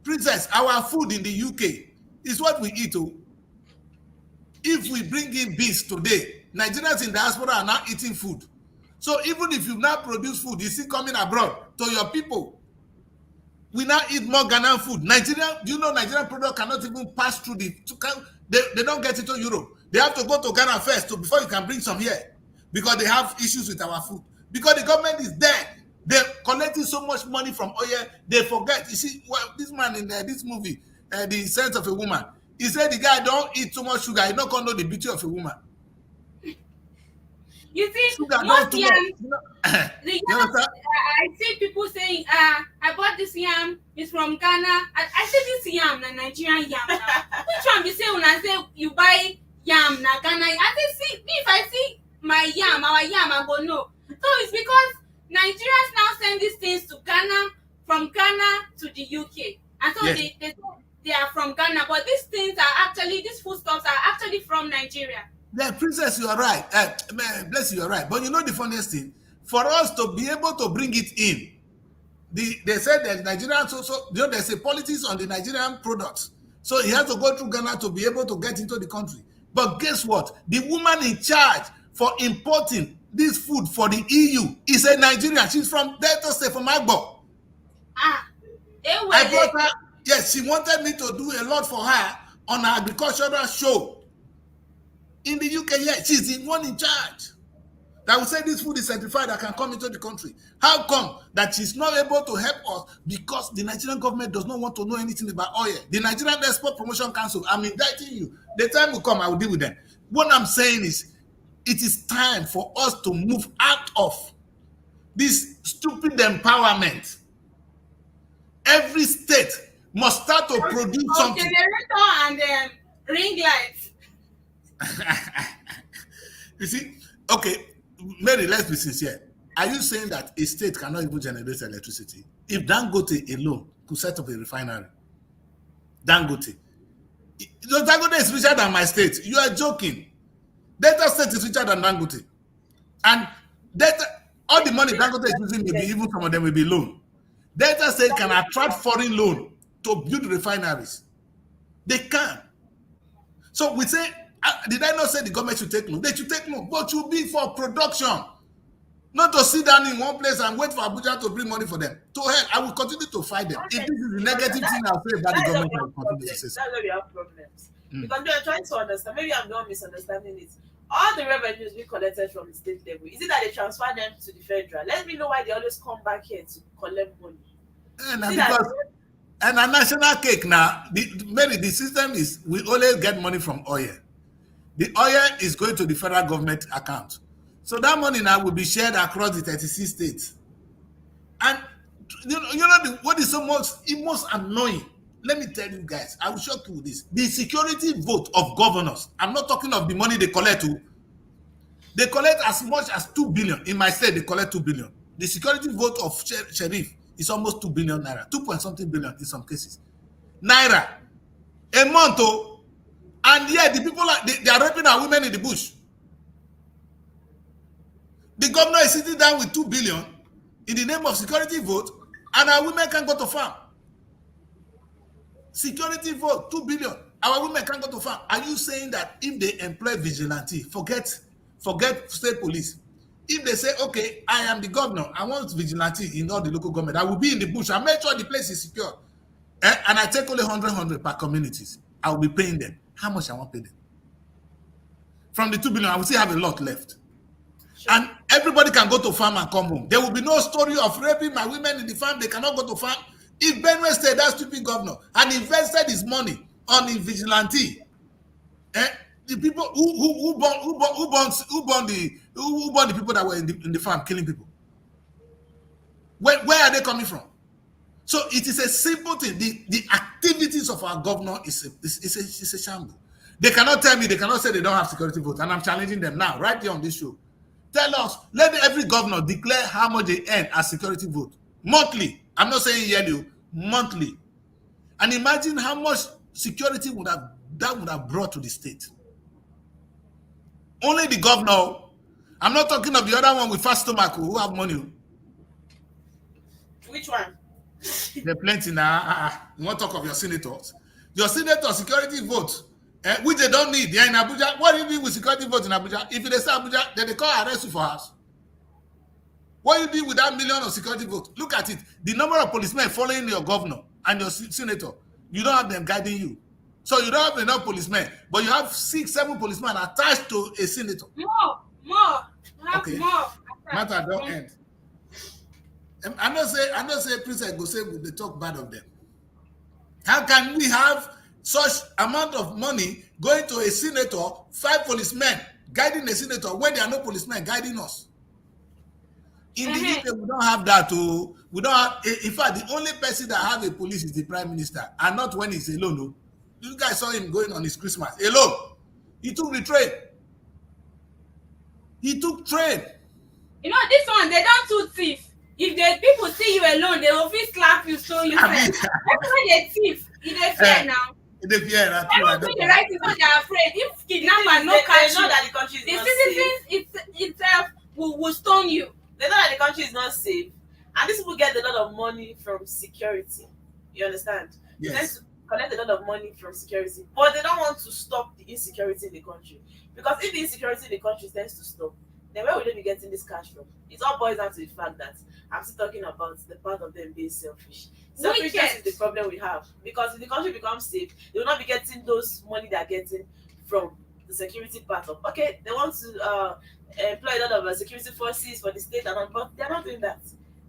[SPEAKER 1] Princess, our food in the UK is what we eat. If we bring in beans today, Nigerians in diaspora are now eating food. So even if you now produce food, you see coming abroad to your people. We now eat more Ghanaian food. Nigerian product cannot even pass through they don't get into Europe. They have to go to Ghana first before you can bring some here because they have issues with our food. Because the government is there. They're collecting so much money from oil, they forget. You see, this man in this movie, The Sense of a Woman, he said the guy don't eat too much sugar. He not gonna know the beauty of a woman.
[SPEAKER 4] You see,
[SPEAKER 1] sugar
[SPEAKER 4] most yams, I see people saying, I bought this yam, it's from Ghana. I see this yam, a Nigerian yam now. Which one you say when I say you buy yam, na Ghana? I say, see, if I see my yam, our yam, I go no. So it's because Nigerians now send these things to Ghana, from Ghana to the UK. And so yes, they are from Ghana, but these things are actually, these foodstuffs are actually from Nigeria.
[SPEAKER 1] Yeah, Princess, you are right. Man, bless you are right. But you know the funniest thing? For us to be able to bring it in, they said that Nigerians also, there's a politics on the Nigerian products. So he has to go through Ghana to be able to get into the country. But guess what? The woman in charge for importing this food for the EU is a Nigerian. She's from Delta State, from Agbo. I brought her. Yes, she wanted me to do a lot for her on her agricultural show. In the UK, yeah, she's the one in charge. That will say this food is certified that can come into the country. How come that she's not able to help us? Because the Nigerian government does not want to know anything about oil. The Nigerian Export Promotion Council, I'm indicting you. The time will come, I will deal with them. What I'm saying is, it is time for us to move out of this stupid empowerment. Every state must start to produce something.
[SPEAKER 4] Generator and ring lights.
[SPEAKER 1] You see, okay, Mary, let's be sincere. Are you saying that a state cannot even generate electricity? If Dangote alone could set up a refinery, Dangote is richer than my state. You are joking. Delta State is richer than Dangote. And all the money Dangote is using, maybe even some of them will be loan. Delta State can attract foreign loan to build refineries. They can. So we say, did I not say the government should take loan? They should take loan, but it should be for production. Not to sit down in one place and wait for Abuja to bring money for them. To hell, I will continue to fight them. If this is the negative thing I'll say about the government, I will continue to say so.
[SPEAKER 3] That's where we have problems. Because we are trying to understand, maybe I'm not misunderstanding it. All the revenues we collected from the state level, is it that they transfer them to the federal? Let me know why they always come back here to collect money.
[SPEAKER 1] And a national cake now, the system is we only get money from oil. The oil is going to the federal government account. So that money now will be shared across the 36 states. And what is so most annoying? Let me tell you guys, I will shock you with this. The security vote of governors, I'm not talking of the money they collect. They collect as much as 2 billion. In my state, they collect 2 billion. The security vote of sheriff is almost 2 billion naira, 2 point something billion in some cases. naira a month, oh, and yet the people they are raping our women in the bush. The governor is sitting down with 2 billion in the name of security vote, and our women can go to farm. Security vote, 2 billion. Our women can't go to farm. Are you saying that if they employ vigilante, forget state police? If they say, okay, I am the governor, I want vigilante in all the local government, I will be in the bush, I make sure the place is secure, and I take only 100 per communities, I will be paying them. How much I want to pay them? From the 2 billion, I will still have a lot left. Sure. And everybody can go to farm and come home. There will be no story of raping my women in the farm. They cannot go to farm. If Benue State, that stupid governor, and invested his money on the vigilante, the people who born the people that were in the farm killing people, where are they coming from? So it is a simple thing. The activities of our governor is a shambles. They cannot tell me, they cannot say they don't have security votes, and I'm challenging them now, right here on this show. Tell us, let every governor declare how much they earn as security vote monthly. I'm not saying yearly, monthly. And imagine how much security would have brought to the state. Only the governor. I'm not talking of the other one with fast stomach who have money.
[SPEAKER 3] Which one?
[SPEAKER 1] There are plenty now. You want to talk of your senators? Your senator security vote, which they don't need. They are in Abuja. What do you do with security vote in Abuja? If they say Abuja, then they call arrest you for us. What do you do with that million of security votes? Look at it. The number of policemen following your governor and your senator, you don't have them guiding you. So you don't have enough policemen, but you have 6, 7 policemen attached to a senator.
[SPEAKER 4] More.
[SPEAKER 1] Okay. Matter don't end. I don't say Princess go say they talk bad of them. How can we have such amount of money going to a senator, 5 policemen guiding a senator when there are no policemen guiding us? In the UK, we don't have that. We don't have. In fact, the only person that have a police is the prime minister, and not when he's alone. No. You guys saw him going on his Christmas alone. He took the train. He took train.
[SPEAKER 4] You know this one, they don't too thief. If the people see you alone, they will feel slap you, so you say, that's why they thief. They fear now.
[SPEAKER 1] They fear now.
[SPEAKER 4] They don't do the right thing, so they are afraid. If kidnapper no catch you,
[SPEAKER 3] that the country is not
[SPEAKER 4] citizens itself will stone you.
[SPEAKER 3] They know that the country is not safe, and these people get a lot of money from security. You understand?
[SPEAKER 1] Yes.
[SPEAKER 3] They tend to collect a lot of money from security, but they don't want to stop the insecurity in the country, because if the insecurity in the country tends to stop, then where will they be getting this cash from? It all boils down to the fact that I'm still talking about the part of them being selfish. Selfishness is the problem we have, because if the country becomes safe, they will not be getting those money they're getting from the security part of. Okay, they want to employ a lot of security forces for the state and all, but they're not doing that,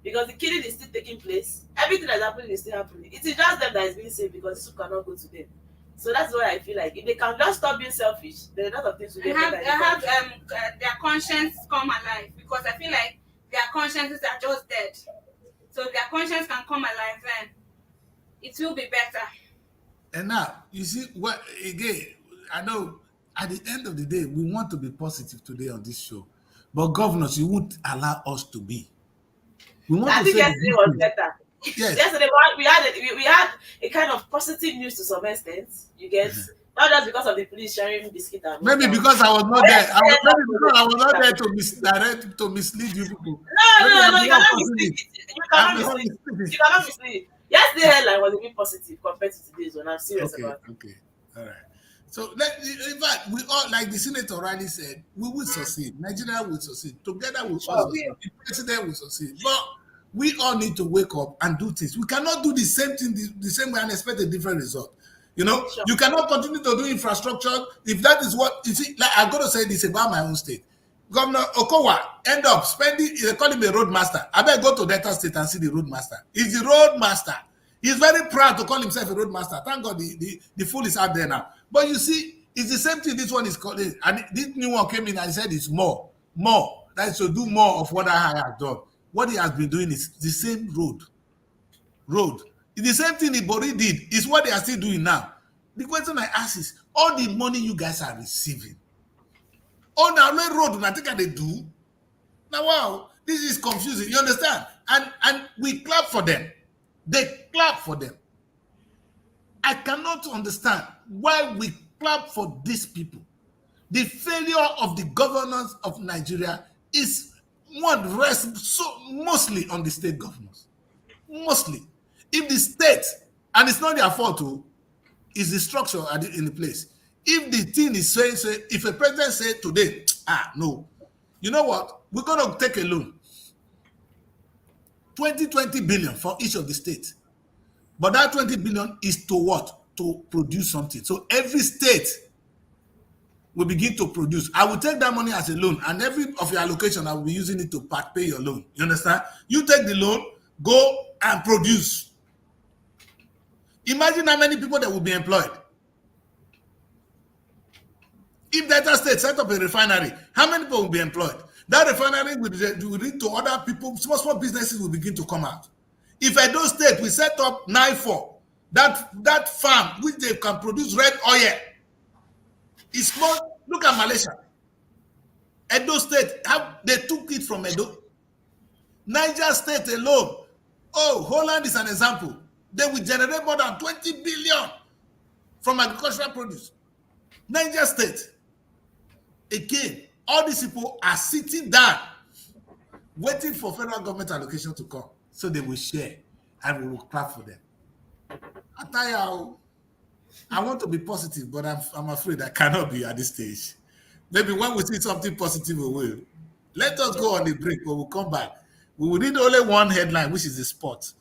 [SPEAKER 3] because the killing is still taking place. Everything that's happening is still happening. It is just them that is being safe because this cannot go to them. So that's why I feel like if they can just stop being selfish, there are a lot of things to get better.
[SPEAKER 4] Have their conscience come alive, because I feel like their consciences are just dead. So if their conscience can come alive, then it will be better.
[SPEAKER 1] And now you see what again? I know at the end of the day, we want to be positive today on this show, but governors, you won't allow us to be. We want
[SPEAKER 3] I think yesterday was better.
[SPEAKER 1] Yes.
[SPEAKER 3] Yesterday we had a kind of positive news to some extent. You get not just because of the police sharing biscuit and
[SPEAKER 1] maybe because I was not there. I was not there to mislead you people.
[SPEAKER 3] No, you cannot mislead. You cannot mislead. Yesterday's headline was a bit positive compared to today's one. I'm serious about it.
[SPEAKER 1] Okay, all right. So, in fact, we all, like the Senator rightly said, we will succeed. Nigeria will succeed. Together with us, the president will succeed. But we all need to wake up and do things. We cannot do the same thing the same way and expect a different result. You know, you cannot continue to do infrastructure if that is what you see. Like I'm going to say this about my own state. Governor Okowa end up spending. They call him a road master. I better go to Delta State and see the road master. He's the road master. He's very proud to call himself a road master. Thank God the fool is out there now. But you see, it's the same thing this one is calling. And this new one came in and said it's more. That should do more of what I have done. What he has been doing is the same road. It's the same thing Ibori did. Is what they are still doing now. The question I ask is, all the money you guys are receiving, on our road, I think they do. Now, wow, this is confusing. You understand? And we clap for them. They clap for them. I cannot understand why we clap for these people. The failure of the governance of Nigeria is one rests so mostly on the state governors. Mostly. If the state, and it's not their fault too, is the structure in the place. If the thing is saying, if a president say today, no, you know what? We're going to take a loan. 20 billion for each of the states. But that 20 billion is to what? To produce something. So every state will begin to produce. I will take that money as a loan, and every of your allocation, I will be using it to pay your loan. You understand? You take the loan, go and produce. Imagine how many people that will be employed. If Delta State set up a refinery, how many people will be employed? That refinery will lead to other people, small businesses will begin to come out. If Edo State we set up 9-4, that farm which they can produce red oil is small. Look at Malaysia. Edo State, they took it from Edo. Niger State alone. Oh, Holland is an example. They will generate more than 20 billion from agricultural produce. Niger State. Again, all these people are sitting down, waiting for federal government allocation to come, so they will share, and we will clap for them. I want to be positive, but I'm afraid I cannot be at this stage. Maybe when we see something positive, we will. Let us go on the break, but we'll come back. We will need only one headline, which is the sport,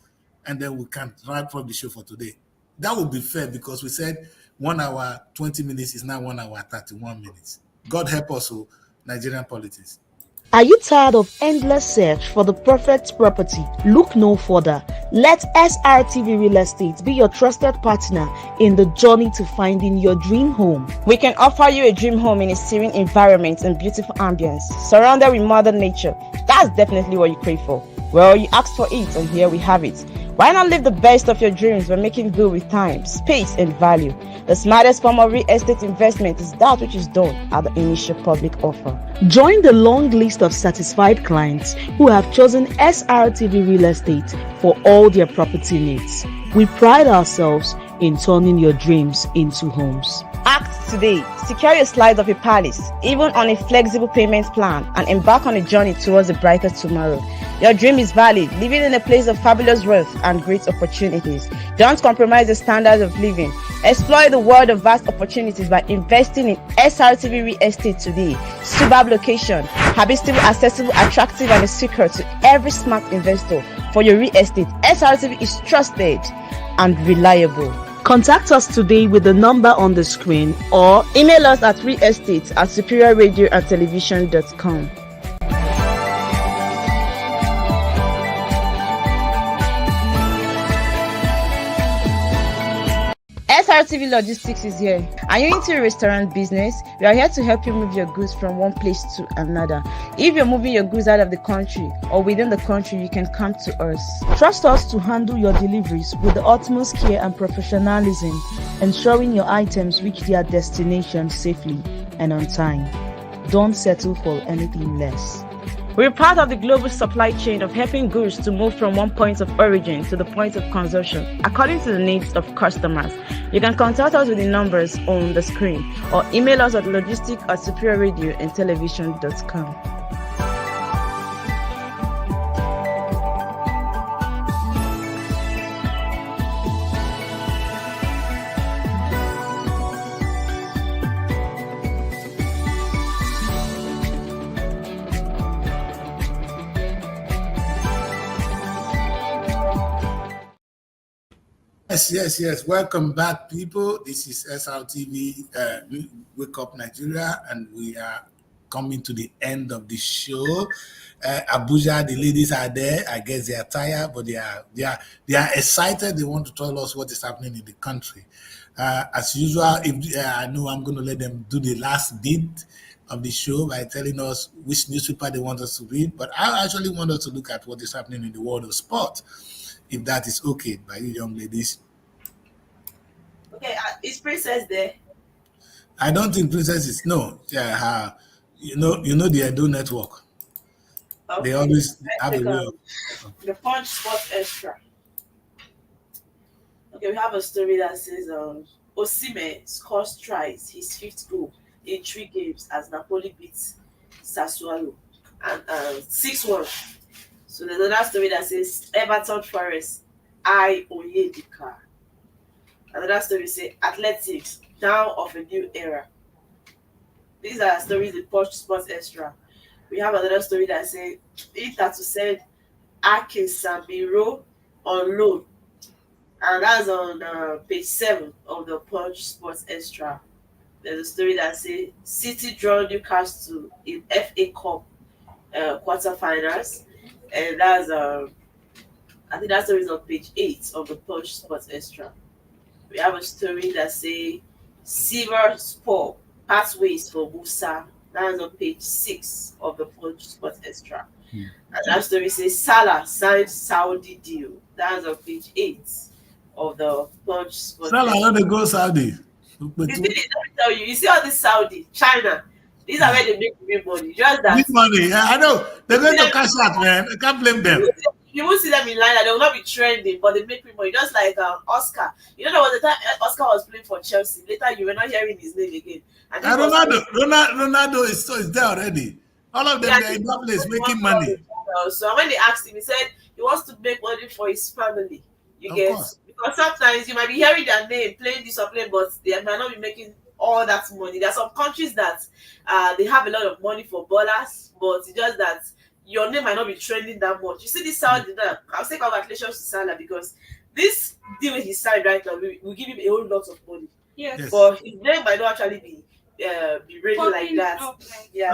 [SPEAKER 1] and then we can wrap up the show for today. That would be fair, because we said 1 hour, 20 minutes is now 1 hour, 31 minutes. God help us, Nigerian politics.
[SPEAKER 6] Are you tired of endless search for the perfect property? Look no further. Let SRTV Real Estate be your trusted partner in the journey to finding your dream home.
[SPEAKER 14] We can offer you a dream home in a serene environment and beautiful ambience, surrounded with modern nature. That's definitely what you crave for. Well, you asked for it, and here we have it. Why not live the best of your dreams by making good with time, space, and value? The smartest form of real estate investment is that which is done at the initial public offer.
[SPEAKER 6] Join the long list of satisfied clients who have chosen SRTV Real Estate for all their property needs. We pride ourselves in turning your dreams into homes.
[SPEAKER 14] Act today. Secure your slice of a palace, even on a flexible payment plan, and embark on a journey towards a brighter tomorrow. Your dream is valid, living in a place of fabulous wealth and great opportunities. Don't compromise the standards of living. Explore the world of vast opportunities by investing in SRTV Real Estate today. Superb location, habitable, accessible, attractive, and a secret to every smart investor. For your real estate, SRTV is trusted and reliable.
[SPEAKER 6] Contact us today with the number on the screen, or
[SPEAKER 14] email us at realestate@superiorradioandtelevision.com. SRTV Logistics is here. Are you into a restaurant business? We are here to help you move your goods from one place to another. If you're moving your goods out of the country or within the country, you can come to us.
[SPEAKER 6] Trust us to handle your deliveries with the utmost care and professionalism, ensuring your items reach their destination safely and on time. Don't settle for anything less.
[SPEAKER 14] We're part of the global supply chain of helping goods to move from one point of origin to the point of consumption according to the needs of customers. You can contact us with the numbers on the screen or email us at logistics@superiorradioandtelevision.com.
[SPEAKER 1] Yes. Welcome back, people. This is SRTV Wake Up Nigeria, and we are coming to the end of the show. ABUJA, the ladies are there. I guess they are tired, but they are excited. They want to tell us what is happening in the country. As usual, I know I'm going to let them do the last bit of the show by telling us which newspaper they want us to read. But I actually want us to look at what is happening in the world of sport, if that is okay by you young ladies.
[SPEAKER 3] Okay, is Princess there?
[SPEAKER 1] I don't think Princess is. No, yeah, you know the Edo network. Okay. They always have a way of.
[SPEAKER 3] The Punch Sports Extra. Okay, we have a story that says Osimhen scores tries his fifth goal in 3 games as Napoli beats Sassuolo and 6-1. So there's another story that says Everton Forest I Onyedika. Another story says Athletics down of a new era. These are stories in Posh Sports Extra. We have another story that says Inter to send Akin Samiro on loan, and that's on page 7 of the Punch Sports Extra. There's a story that says City draw Newcastle in FA Cup quarterfinals, and that's I think that story is on page 8 of the Punch Sports Extra. We have a story that says Silver Sport pathways for Musa. That's on page 6 of the Punch Sports Extra. And that story says Salah signs Saudi deal. That's on page 8 of the Punch Sports
[SPEAKER 1] Salah
[SPEAKER 3] Extra.
[SPEAKER 1] want to go Saudi.
[SPEAKER 3] Let me tell you, you see all this Saudi, China, these are where they make big money. Just that.
[SPEAKER 1] Big money, yeah, I know. They're going to cash out, man. I can't blame them.
[SPEAKER 3] You won't see them in line, they will not be trending, but they make money. Just like Oscar. You know, there was a time Oscar was playing for Chelsea. Later, you were not hearing his name again. And
[SPEAKER 1] Ronaldo is there already. All of them, they're in that place making money.
[SPEAKER 3] So when they asked him, he said he wants to make money for his family. You get? Because sometimes you might be hearing their name, playing this or playing, but they might not be making all that money. There are some countries that they have a lot of money for ballers, but it's just that your name might not be trending that much. You see this Saudi now, I'll say congratulations to Salah because this deal he signed right now will give him a whole lot of money.
[SPEAKER 4] Yes.
[SPEAKER 3] But his name might not actually be ready like that. Yeah.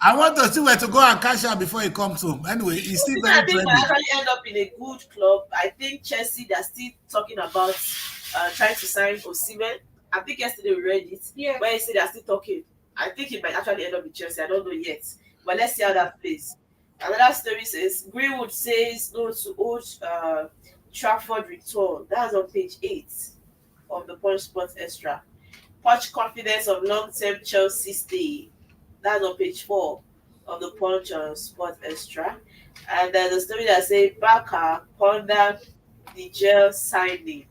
[SPEAKER 1] I want to see where to go and cash out before he comes home. Anyway, he's still very trendy.
[SPEAKER 3] I think might actually end up in a good club. I think Chelsea, they're still talking about trying to sign Osimhen. I think yesterday we read it.
[SPEAKER 4] Yeah.
[SPEAKER 3] Where he said they're still talking. I think he might actually end up in Chelsea. I don't know yet. But let's see how that plays. Another story says Greenwood says no to Old Trafford return. That's on page 8 of the Punch Sports Extra. Punch confidence of long-term Chelsea stay. That's on page 4 of the Punch Sports Extra. And there's a story that says Barca ponder the gel signing.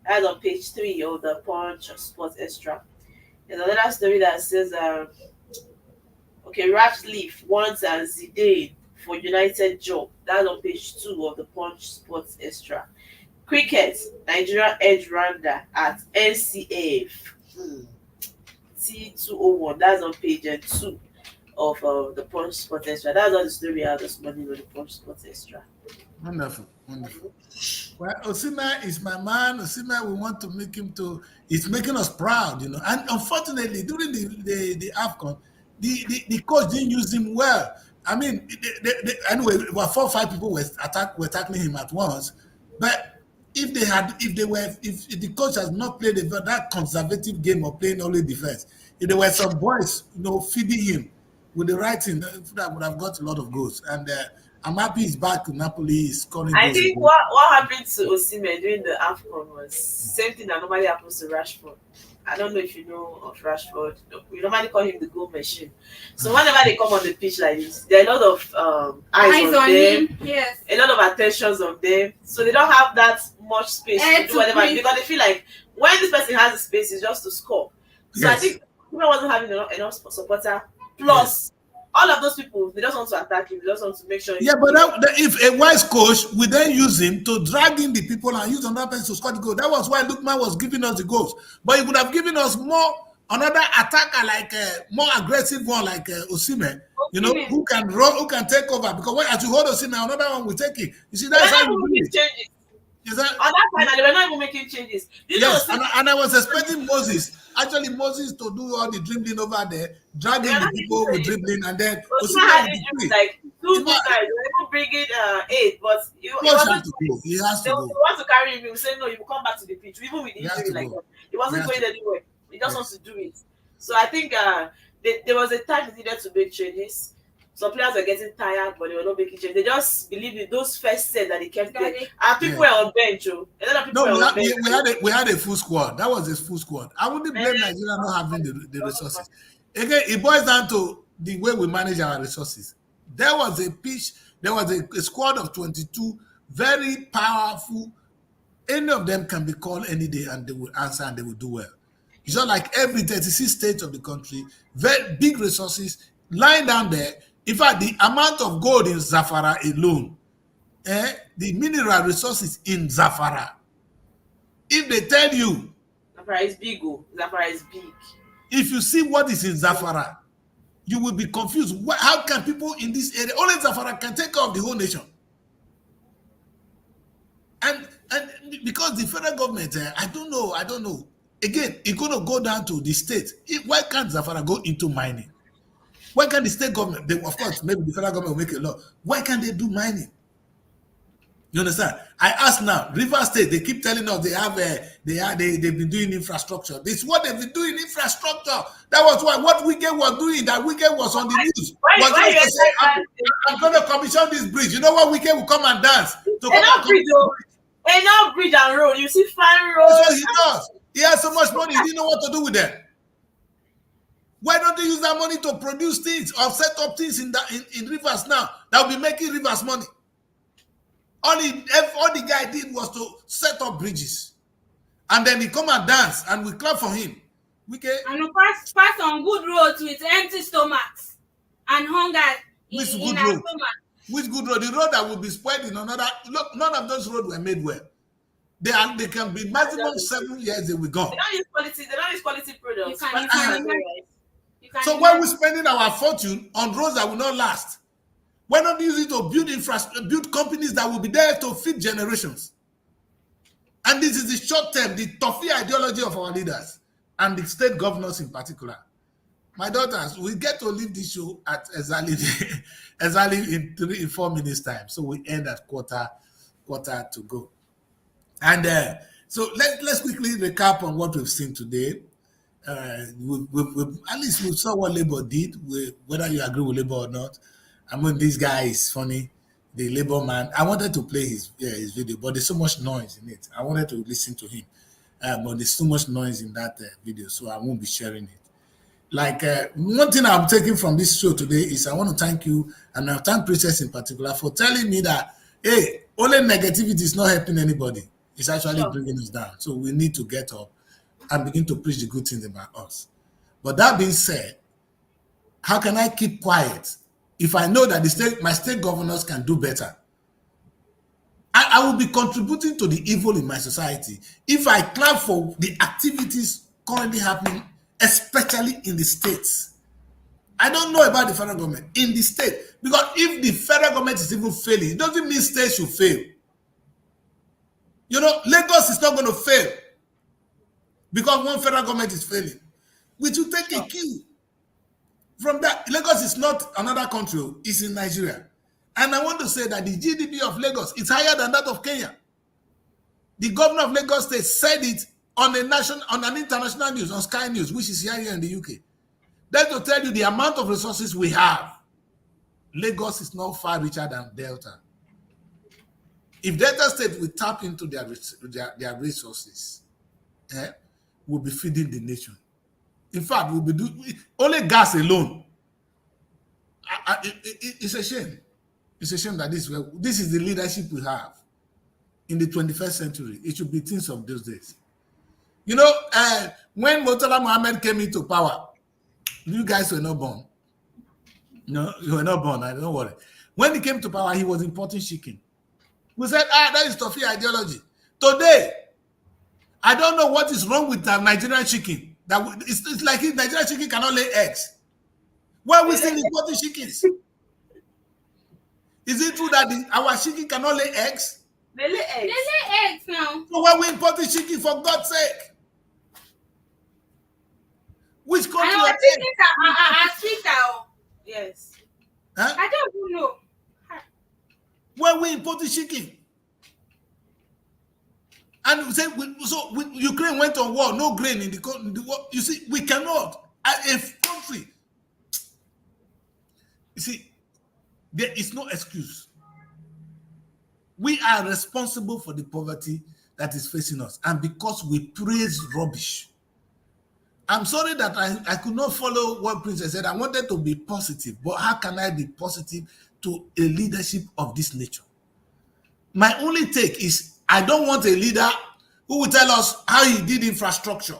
[SPEAKER 3] That's on page 3 of the Punch Sports Extra. There's another story that says Ratcliffe wants Zidane for United job. That's on page 2 of the Punch Sports Extra. Cricket, Nigeria edge rounder at NCAF. T201. That's on page 2 of the Punch Sports Extra. That's all the story we have this morning on the Punch Sports Extra.
[SPEAKER 1] Wonderful. Well, Osimhen is my man. Osimhen, we want to make him it's making us proud, you know. And unfortunately, during the AFCON, the coach didn't use him well. I mean, anyway, 4 or 5 people were tackling him at once. But if the coach has not played that conservative game of playing only defense, if there were some boys, you know, feeding him with the right thing, that would have got a lot of goals. And I'm happy he's back to Napoli. He's scoring.
[SPEAKER 3] I think what happened to Osimhen during the AFCON was same thing that normally happens to Rashford. I don't know if you know of Rashford. We normally call him the goal machine. So whenever they come on the pitch like this, there are a lot of eyes on them.
[SPEAKER 4] Him. Yes.
[SPEAKER 3] A lot of attentions on them. So they don't have that much space to do whatever because they feel like when this person has the space, it's just to score. So I think people wasn't having enough supporter. Plus, all of those people, they just want to attack him. They just want to make sure.
[SPEAKER 1] Yeah, but if a wise coach would then use him to drag in the people and use another person to score the goal, that was why Lookman was giving us the goals. But he would have given us another attacker, like a more aggressive one, like Osimhen. You know, who can run, who can take over. Because as you hold Osimhen, another one will take it. You see, that's how you do it.
[SPEAKER 3] On that time, they were not even making changes.
[SPEAKER 1] Yes, and I was expecting Moses to do all the dribbling over there, dragging the people with dribbling, and then
[SPEAKER 3] Osimhen had it like 2 times. They were even bringing 8, but he has to go. They want to carry him. He will say no. He will come back to the pitch, even with the injury like that. He wasn't going anywhere. He just wants to do it. So I think there was a time they needed to make changes. Some players were getting tired, but they were not making changes. They just believed in those first sets that they kept there. And people were on bench. A lot of people were on bench.
[SPEAKER 1] We had a full squad. That was a full squad. I wouldn't blame Nigeria not having the resources. Again, it boils down to the way we manage our resources. There was a squad of 22 very powerful Any of them can be called any day and they will answer and they will do well. It's not like every 36 states of the country, very big resources lying down there. In fact, the amount of gold in Zafara alone, the mineral resources in Zafara, if they tell you,
[SPEAKER 3] Zafara is big, Zafara is big.
[SPEAKER 1] If you see what is in Zafara, you will be confused. How can people in this area, only Zafara can take care of the whole nation? And because the federal government, I don't know. Again, it's going to go down to the state. Why can't Zafara go into mining? Why can't the state government, of course, maybe the federal government will make a law. Why can't they do mining? You understand? I ask now, River State, they keep telling us they've been doing infrastructure. This is what they've been doing, infrastructure. That was what Weekend was doing. That Weekend was on the news. I'm going to commission this bridge. You know what Weekend will come and dance?
[SPEAKER 3] Enough bridge and road. You see fine roads.
[SPEAKER 1] That's what he does. He has so much money, he didn't know what to do with them. Why don't they use that money to produce things or set up things in rivers now that will be making rivers money? All the guy did was to set up bridges. And then he come and dance and we clap for him. Okay?
[SPEAKER 4] And we pass on good roads with empty stomachs and hunger in our stomachs.
[SPEAKER 1] Which good road? The road that will be spoiled in another. Look, none of those roads were made well. They can be maximum 7 years they will go.
[SPEAKER 3] They don't use quality products.
[SPEAKER 1] So why are we spending our fortune on roads that will not last? Why not use it to build companies that will be there to feed generations? And this is the short term, the toughy ideology of our leaders and the state governors in particular. My daughters, we get to leave this show at exactly in 4 minutes time. So we end at quarter to go. And so let's quickly recap on what we've seen today. At least we saw what Labour did, whether you agree with Labour or not. I mean, this guy is funny, the Labour man. I wanted to play his video, but there's so much noise in it. I wanted to listen to him, but there's so much noise in that video, so I won't be sharing it. Like one thing I'm taking from this show today is I want to thank you, and I thank Princess in particular for telling me that, hey, only negativity is not helping anybody. It's actually bringing us down. So we need to get up and begin to preach the good things about us. But that being said, how can I keep quiet if I know that my state governors can do better? I will be contributing to the evil in my society if I clap for the activities currently happening, especially in the states. I don't know about the federal government, in the state. Because if the federal government is even failing, it doesn't mean states should fail. You know, Lagos is not going to fail because one federal government is failing. We should take a cue from that. Lagos is not another country, it's in Nigeria. And I want to say that the GDP of Lagos is higher than that of Kenya. The governor of Lagos State said it on an international news, on Sky News, which is here in the UK. That's to tell you the amount of resources we have. Lagos is not far richer than Delta. If Delta State will tap into their resources, we'll be feeding the nation. In fact, we'll be doing only gas alone. It's a shame. It's a shame that this is the leadership we have in the 21st century. It should be things of those days. You know, when Murtala Mohammed came into power, you guys were not born. No, you were not born. Don't worry. When he came to power, he was importing chicken. We said, that is toughy ideology. Today, I don't know what is wrong with Nigerian chicken. It's like Nigerian chicken cannot lay eggs. Why are we still importing chickens? Is it true that our chicken cannot lay eggs?
[SPEAKER 3] They lay eggs.
[SPEAKER 4] They lay eggs now.
[SPEAKER 1] So why are we importing chicken, for God's sake? Which country?
[SPEAKER 4] And our chickens are sweeter.
[SPEAKER 3] Yes.
[SPEAKER 4] Huh? I don't even know.
[SPEAKER 1] Why are we importing chicken? And we say, Ukraine went on war, no grain in the war. You see, we cannot. A country. You see, there is no excuse. We are responsible for the poverty that is facing us. And because we praise rubbish. I'm sorry that I could not follow what Princess said. I wanted to be positive. But how can I be positive to a leadership of this nature? My only take is I don't want a leader who will tell us how he did infrastructure.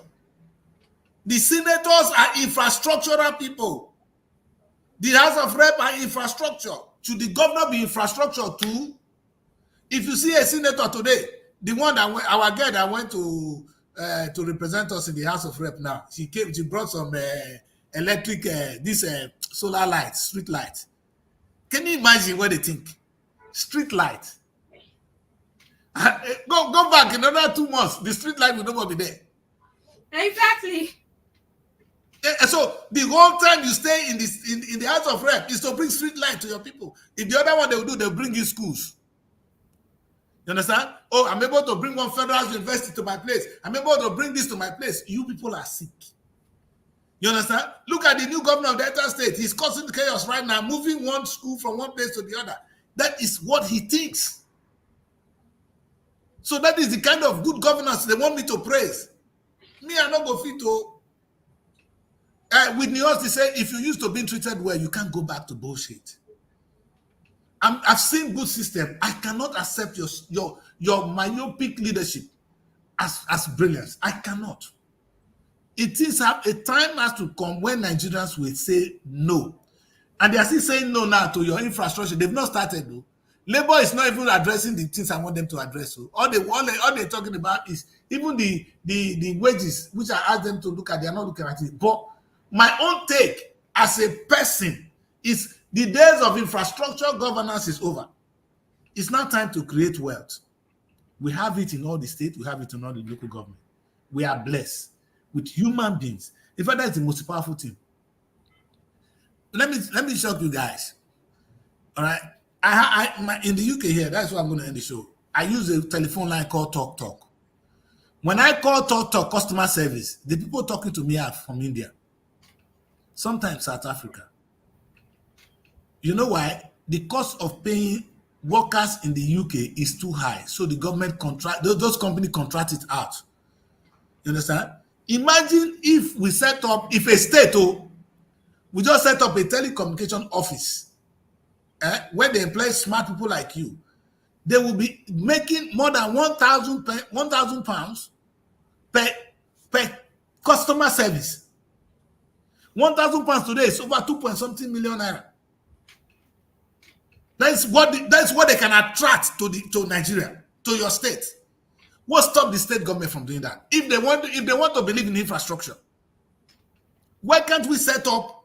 [SPEAKER 1] The senators are infrastructural people. The House of Rep are infrastructure. Should the governor be infrastructure too? If you see a senator today, the one that our girl that went to represent us in the House of Rep now, she brought some electric, solar lights, street lights. Can you imagine what they think? Street light. Go back in another 2 months, the street light will no more be there.
[SPEAKER 4] Exactly.
[SPEAKER 1] So the whole time you stay in the House of Rep is to bring street light to your people. If the other one they will do, they'll bring in schools. You understand? Oh, I'm able to bring one federal university to my place. I'm able to bring this to my place. You people are sick. You understand? Look at the new governor of Delta State. He's causing chaos right now, moving one school from one place to the other. That is what he thinks. So that is the kind of good governance they want me to praise. Me, I not go fit to. With New they say, if you used to be treated well, you can't go back to bullshit. I've seen good system. I cannot accept your myopic leadership as brilliance. I cannot. It is a time has to come when Nigerians will say no. And they are still saying no now to your infrastructure. They've not started though. Labour is not even addressing the things I want them to address. So all they're talking about is even the wages, which I asked them to look at, they are not looking at it. But my own take as a person is the days of infrastructure governance is over. It's now time to create wealth. We have it in all the states. We have it in all the local government. We are blessed with human beings. In fact, that's the most powerful thing. Let me shock you guys. All right. In the UK here, that's why I'm going to end the show. I use a telephone line called Talk. When I call Talk customer service, the people talking to me are from India. Sometimes South Africa. You know why? The cost of paying workers in the UK is too high. So the government those companies contract it out. You understand? Imagine if we set up, if a state, we just set up a telecommunication office where they employ smart people like you. They will be making more than 1,000 pounds per customer service. 1,000 pounds today is over 2.something million naira. That's what they can attract to Nigeria, to your state. What stopped the state government from doing that? If they want to believe in infrastructure, why can't we set up?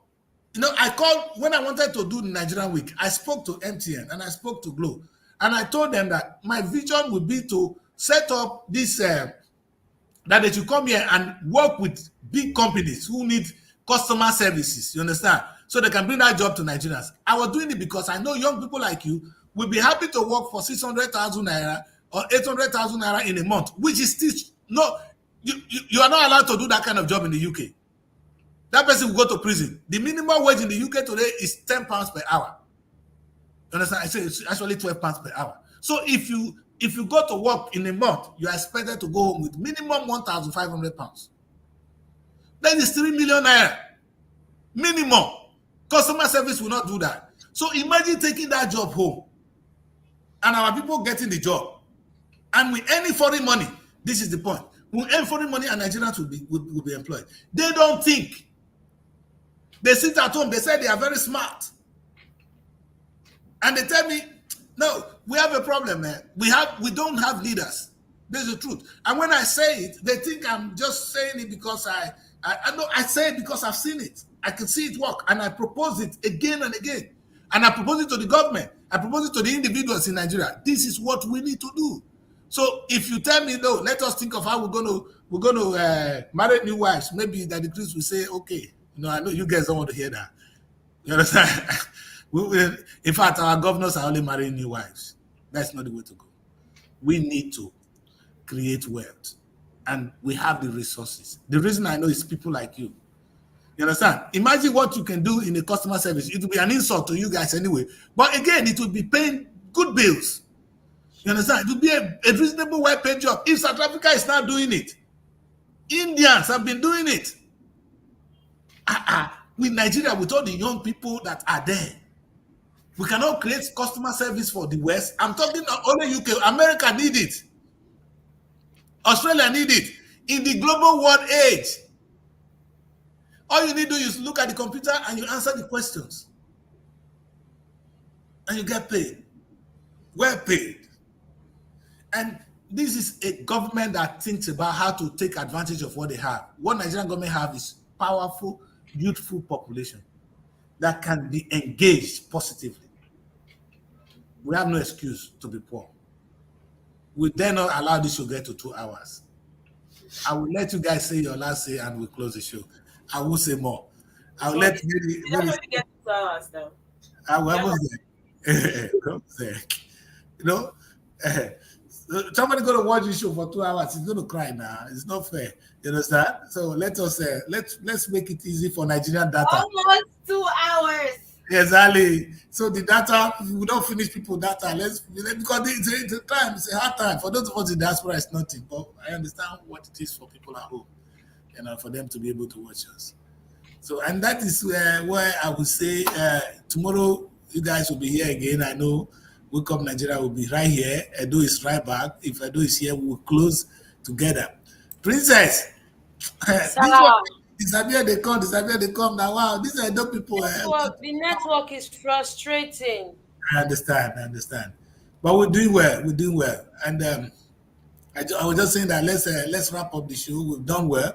[SPEAKER 1] You know, I called when I wanted to do the Nigerian week. I spoke to MTN and I spoke to Glo, and I told them that my vision would be to set up this that they should come here and work with big companies who need customer services. You understand? So they can bring that job to Nigerians. I was doing it because I know young people like you will be happy to work for 600,000 naira or 800,000 naira in a month, which is still no. You are not allowed to do that kind of job in the UK. That person will go to prison. The minimum wage in the UK today is 10 pounds per hour. You understand? I say it's actually 12 pounds per hour. So if you go to work in a month, you are expected to go home with minimum 1,500 pounds. That is 3 million naira. Minimum. Customer service will not do that. So imagine taking that job home and our people getting the job. And with any foreign money, this is the point. With any foreign money and Nigerians will be employed. They don't think. They sit at home. They say they are very smart. And they tell me, no, we have a problem, man. We don't have leaders. This is the truth. And when I say it, they think I'm just saying it because I know I say it because I've seen it. I can see it work. And I propose it again and again. And I propose it to the government. I propose it to the individuals in Nigeria. This is what we need to do. So if you tell me, no, let us think of how we're going to marry new wives. Maybe that the Christ will say, okay, I know you guys don't want to hear that. You understand? In fact, our governors are only marrying new wives. That's not the way to go. We need to create wealth. And we have the resources. The reason I know is people like you. You understand? Imagine what you can do in a customer service. It will be an insult to you guys anyway. But again, it will be paying good bills. You understand? It will be a reasonable, well-paid job. If South Africa is not doing it, Indians have been doing it. With Nigeria, with all the young people that are there, we cannot create customer service for the West. I'm talking only UK. America need it. Australia need it. In the global world age, all you need to do is look at the computer and you answer the questions. And you get paid. Well paid. And this is a government that thinks about how to take advantage of what they have. What Nigerian government have is powerful, youthful population that can be engaged positively. We have no excuse to be poor. We dare not allow this to get to 2 hours. I will let you guys say your last say and we'll close the show. I will say more. I will let
[SPEAKER 3] you get 2 hours though.
[SPEAKER 1] I will almost there. You know, somebody going to watch this show for 2 hours. He's going to cry now. It's not fair. You understand? So let us let's make it easy for Nigerian data.
[SPEAKER 4] Almost 2 hours.
[SPEAKER 1] Exactly. So the data, we don't finish people data. Because it's a time, it's a hard time. For those of us in diaspora, it's nothing. But I understand what it is for people at home, for them to be able to watch us. So, and that is where I would say tomorrow you guys will be here again. I know Wake Up Nigeria will be right here. Edo is right back. If Edo is here, we will close together. Princess, disappear they come. Now, wow, these are dope people.
[SPEAKER 2] The network is frustrating.
[SPEAKER 1] I understand. But we're doing well. And I was just saying that let's wrap up the show. We've done well.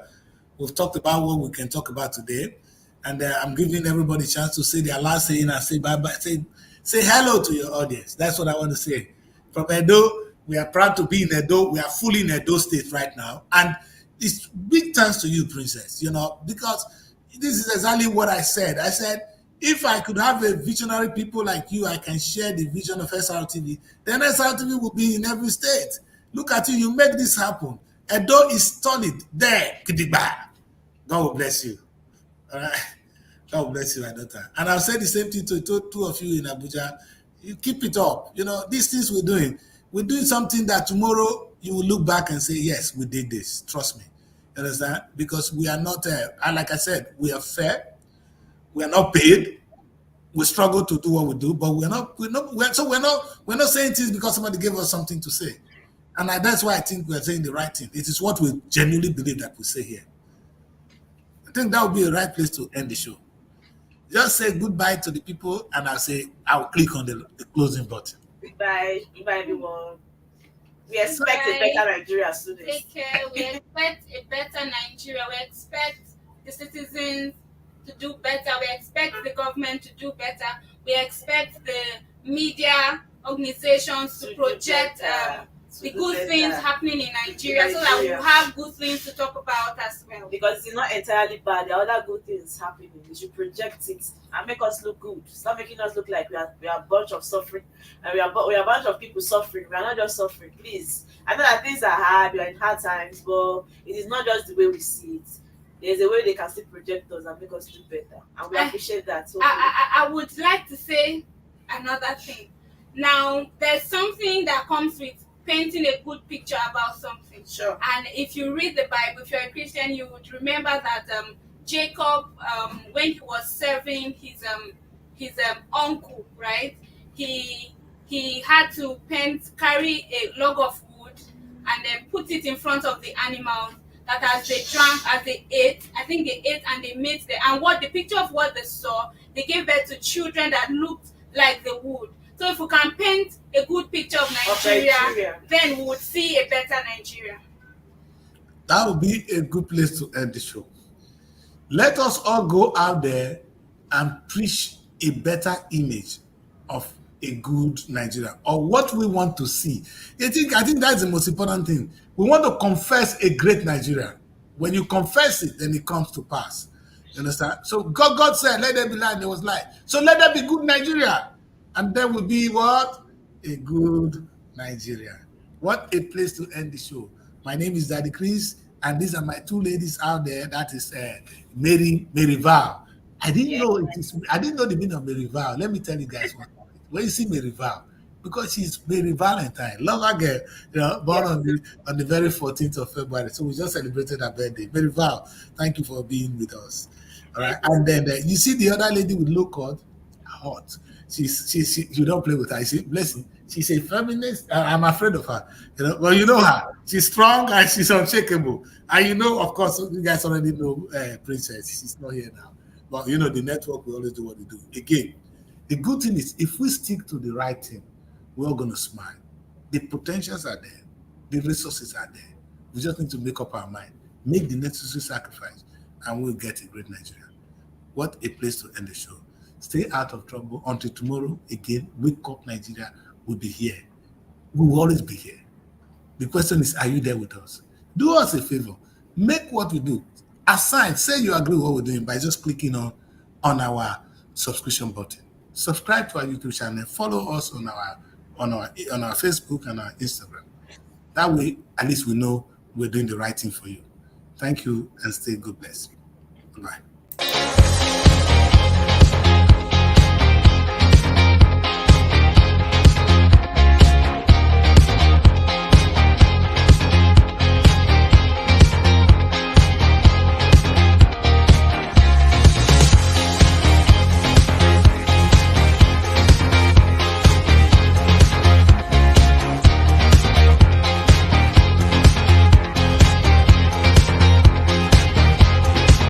[SPEAKER 1] We've talked about what we can talk about today. And I'm giving everybody a chance to say their last saying and say bye-bye. Say hello to your audience. That's what I want to say. From Edo, we are proud to be in Edo. We are fully in Edo State right now. And it's big thanks to you, Princess, because this is exactly what I said. I said, if I could have a visionary people like you, I can share the vision of SRTV, then SRTV will be in every state. Look at you make this happen. Edo is solid there. God will bless you. All right. God bless you, my daughter. And I'll say the same thing to two of you in Abuja. You keep it up. These things we're doing something that tomorrow you will look back and say, yes, we did this. Trust me. You understand? Because we are not, and like I said, we are fair. We are not paid. We struggle to do what we do, but we're not saying things because somebody gave us something to say. And that's why I think we're saying the right thing. It is what we genuinely believe that we say here. I think that would be a right place to end the show. Just say goodbye to the people, and I'll click on the closing button.
[SPEAKER 3] Goodbye everyone. We expect a better Nigeria, students.
[SPEAKER 4] Take care. We expect a better Nigeria. We expect the citizens to do better. We expect the government to do better. We expect the media organizations to project the good things happening in Nigeria so that we have good things to talk about as well.
[SPEAKER 3] Because it's not entirely bad. There are other good things happening. We should project it and make us look good. Stop making us look like we are a bunch of suffering. And we are a bunch of people suffering. We are not just suffering. Please. I know that things are hard. We are in hard times. But it is not just the way we see it. There's a way they can still project us and make us do better. And we appreciate that. So
[SPEAKER 4] I would like to say another thing. Now, there's something that comes with painting a good picture about something.
[SPEAKER 3] Sure.
[SPEAKER 4] And if you read the Bible, if you're a Christian, you would remember that Jacob, when he was serving his uncle, right? He had to carry a log of wood and then put it in front of the animals. That as they drank, as they ate, I think they ate and they made and the picture of what they saw, they gave birth to children that looked like the wood. So if we can paint a good picture of Nigeria, then we would see a better Nigeria.
[SPEAKER 1] That would be a good place to end the show. Let us all go out there and preach a better image of a good Nigeria, or what we want to see. I think that's the most important thing. We want to confess a great Nigeria. When you confess it, then it comes to pass. You understand? So God said, let there be light, and there was light. So let there be good Nigeria. And there will be what? A good Nigeria. What a place to end the show. My name is Daddy Chris, and these are my two ladies out there. That is Mary Val. I didn't know the meaning of Mary Val. Let me tell you guys one. When you see Mary Val, because she's Mary Valentine, love her girl, born on the very 14th of February. So we just celebrated her birthday. Mary Val, thank you for being with us. All right, and then you see the other lady with low cut, hot. You don't play with her. You see, blessing. She's a feminist. I'm afraid of her. You know, well, you know her. She's strong and she's unshakable. And you know, of course, you guys already know Princess. She's not here now. But you know, the network will always do what they do. Again, the good thing is if we stick to the right thing, we're all going to smile. The potentials are there. The resources are there. We just need to make up our mind, make the necessary sacrifice, and we'll get a great Nigeria. What a place to end the show. Stay out of trouble until tomorrow. Again, Wake Up Nigeria will be here. We will always be here. The question is, are you there with us? Do us a favor. Make what we do. Assign, say you agree with what we're doing by just clicking on our subscription button. Subscribe to our YouTube channel. Follow us on our Facebook and our Instagram. That way, at least we know we're doing the right thing for you. Thank you and stay God bless. Bye.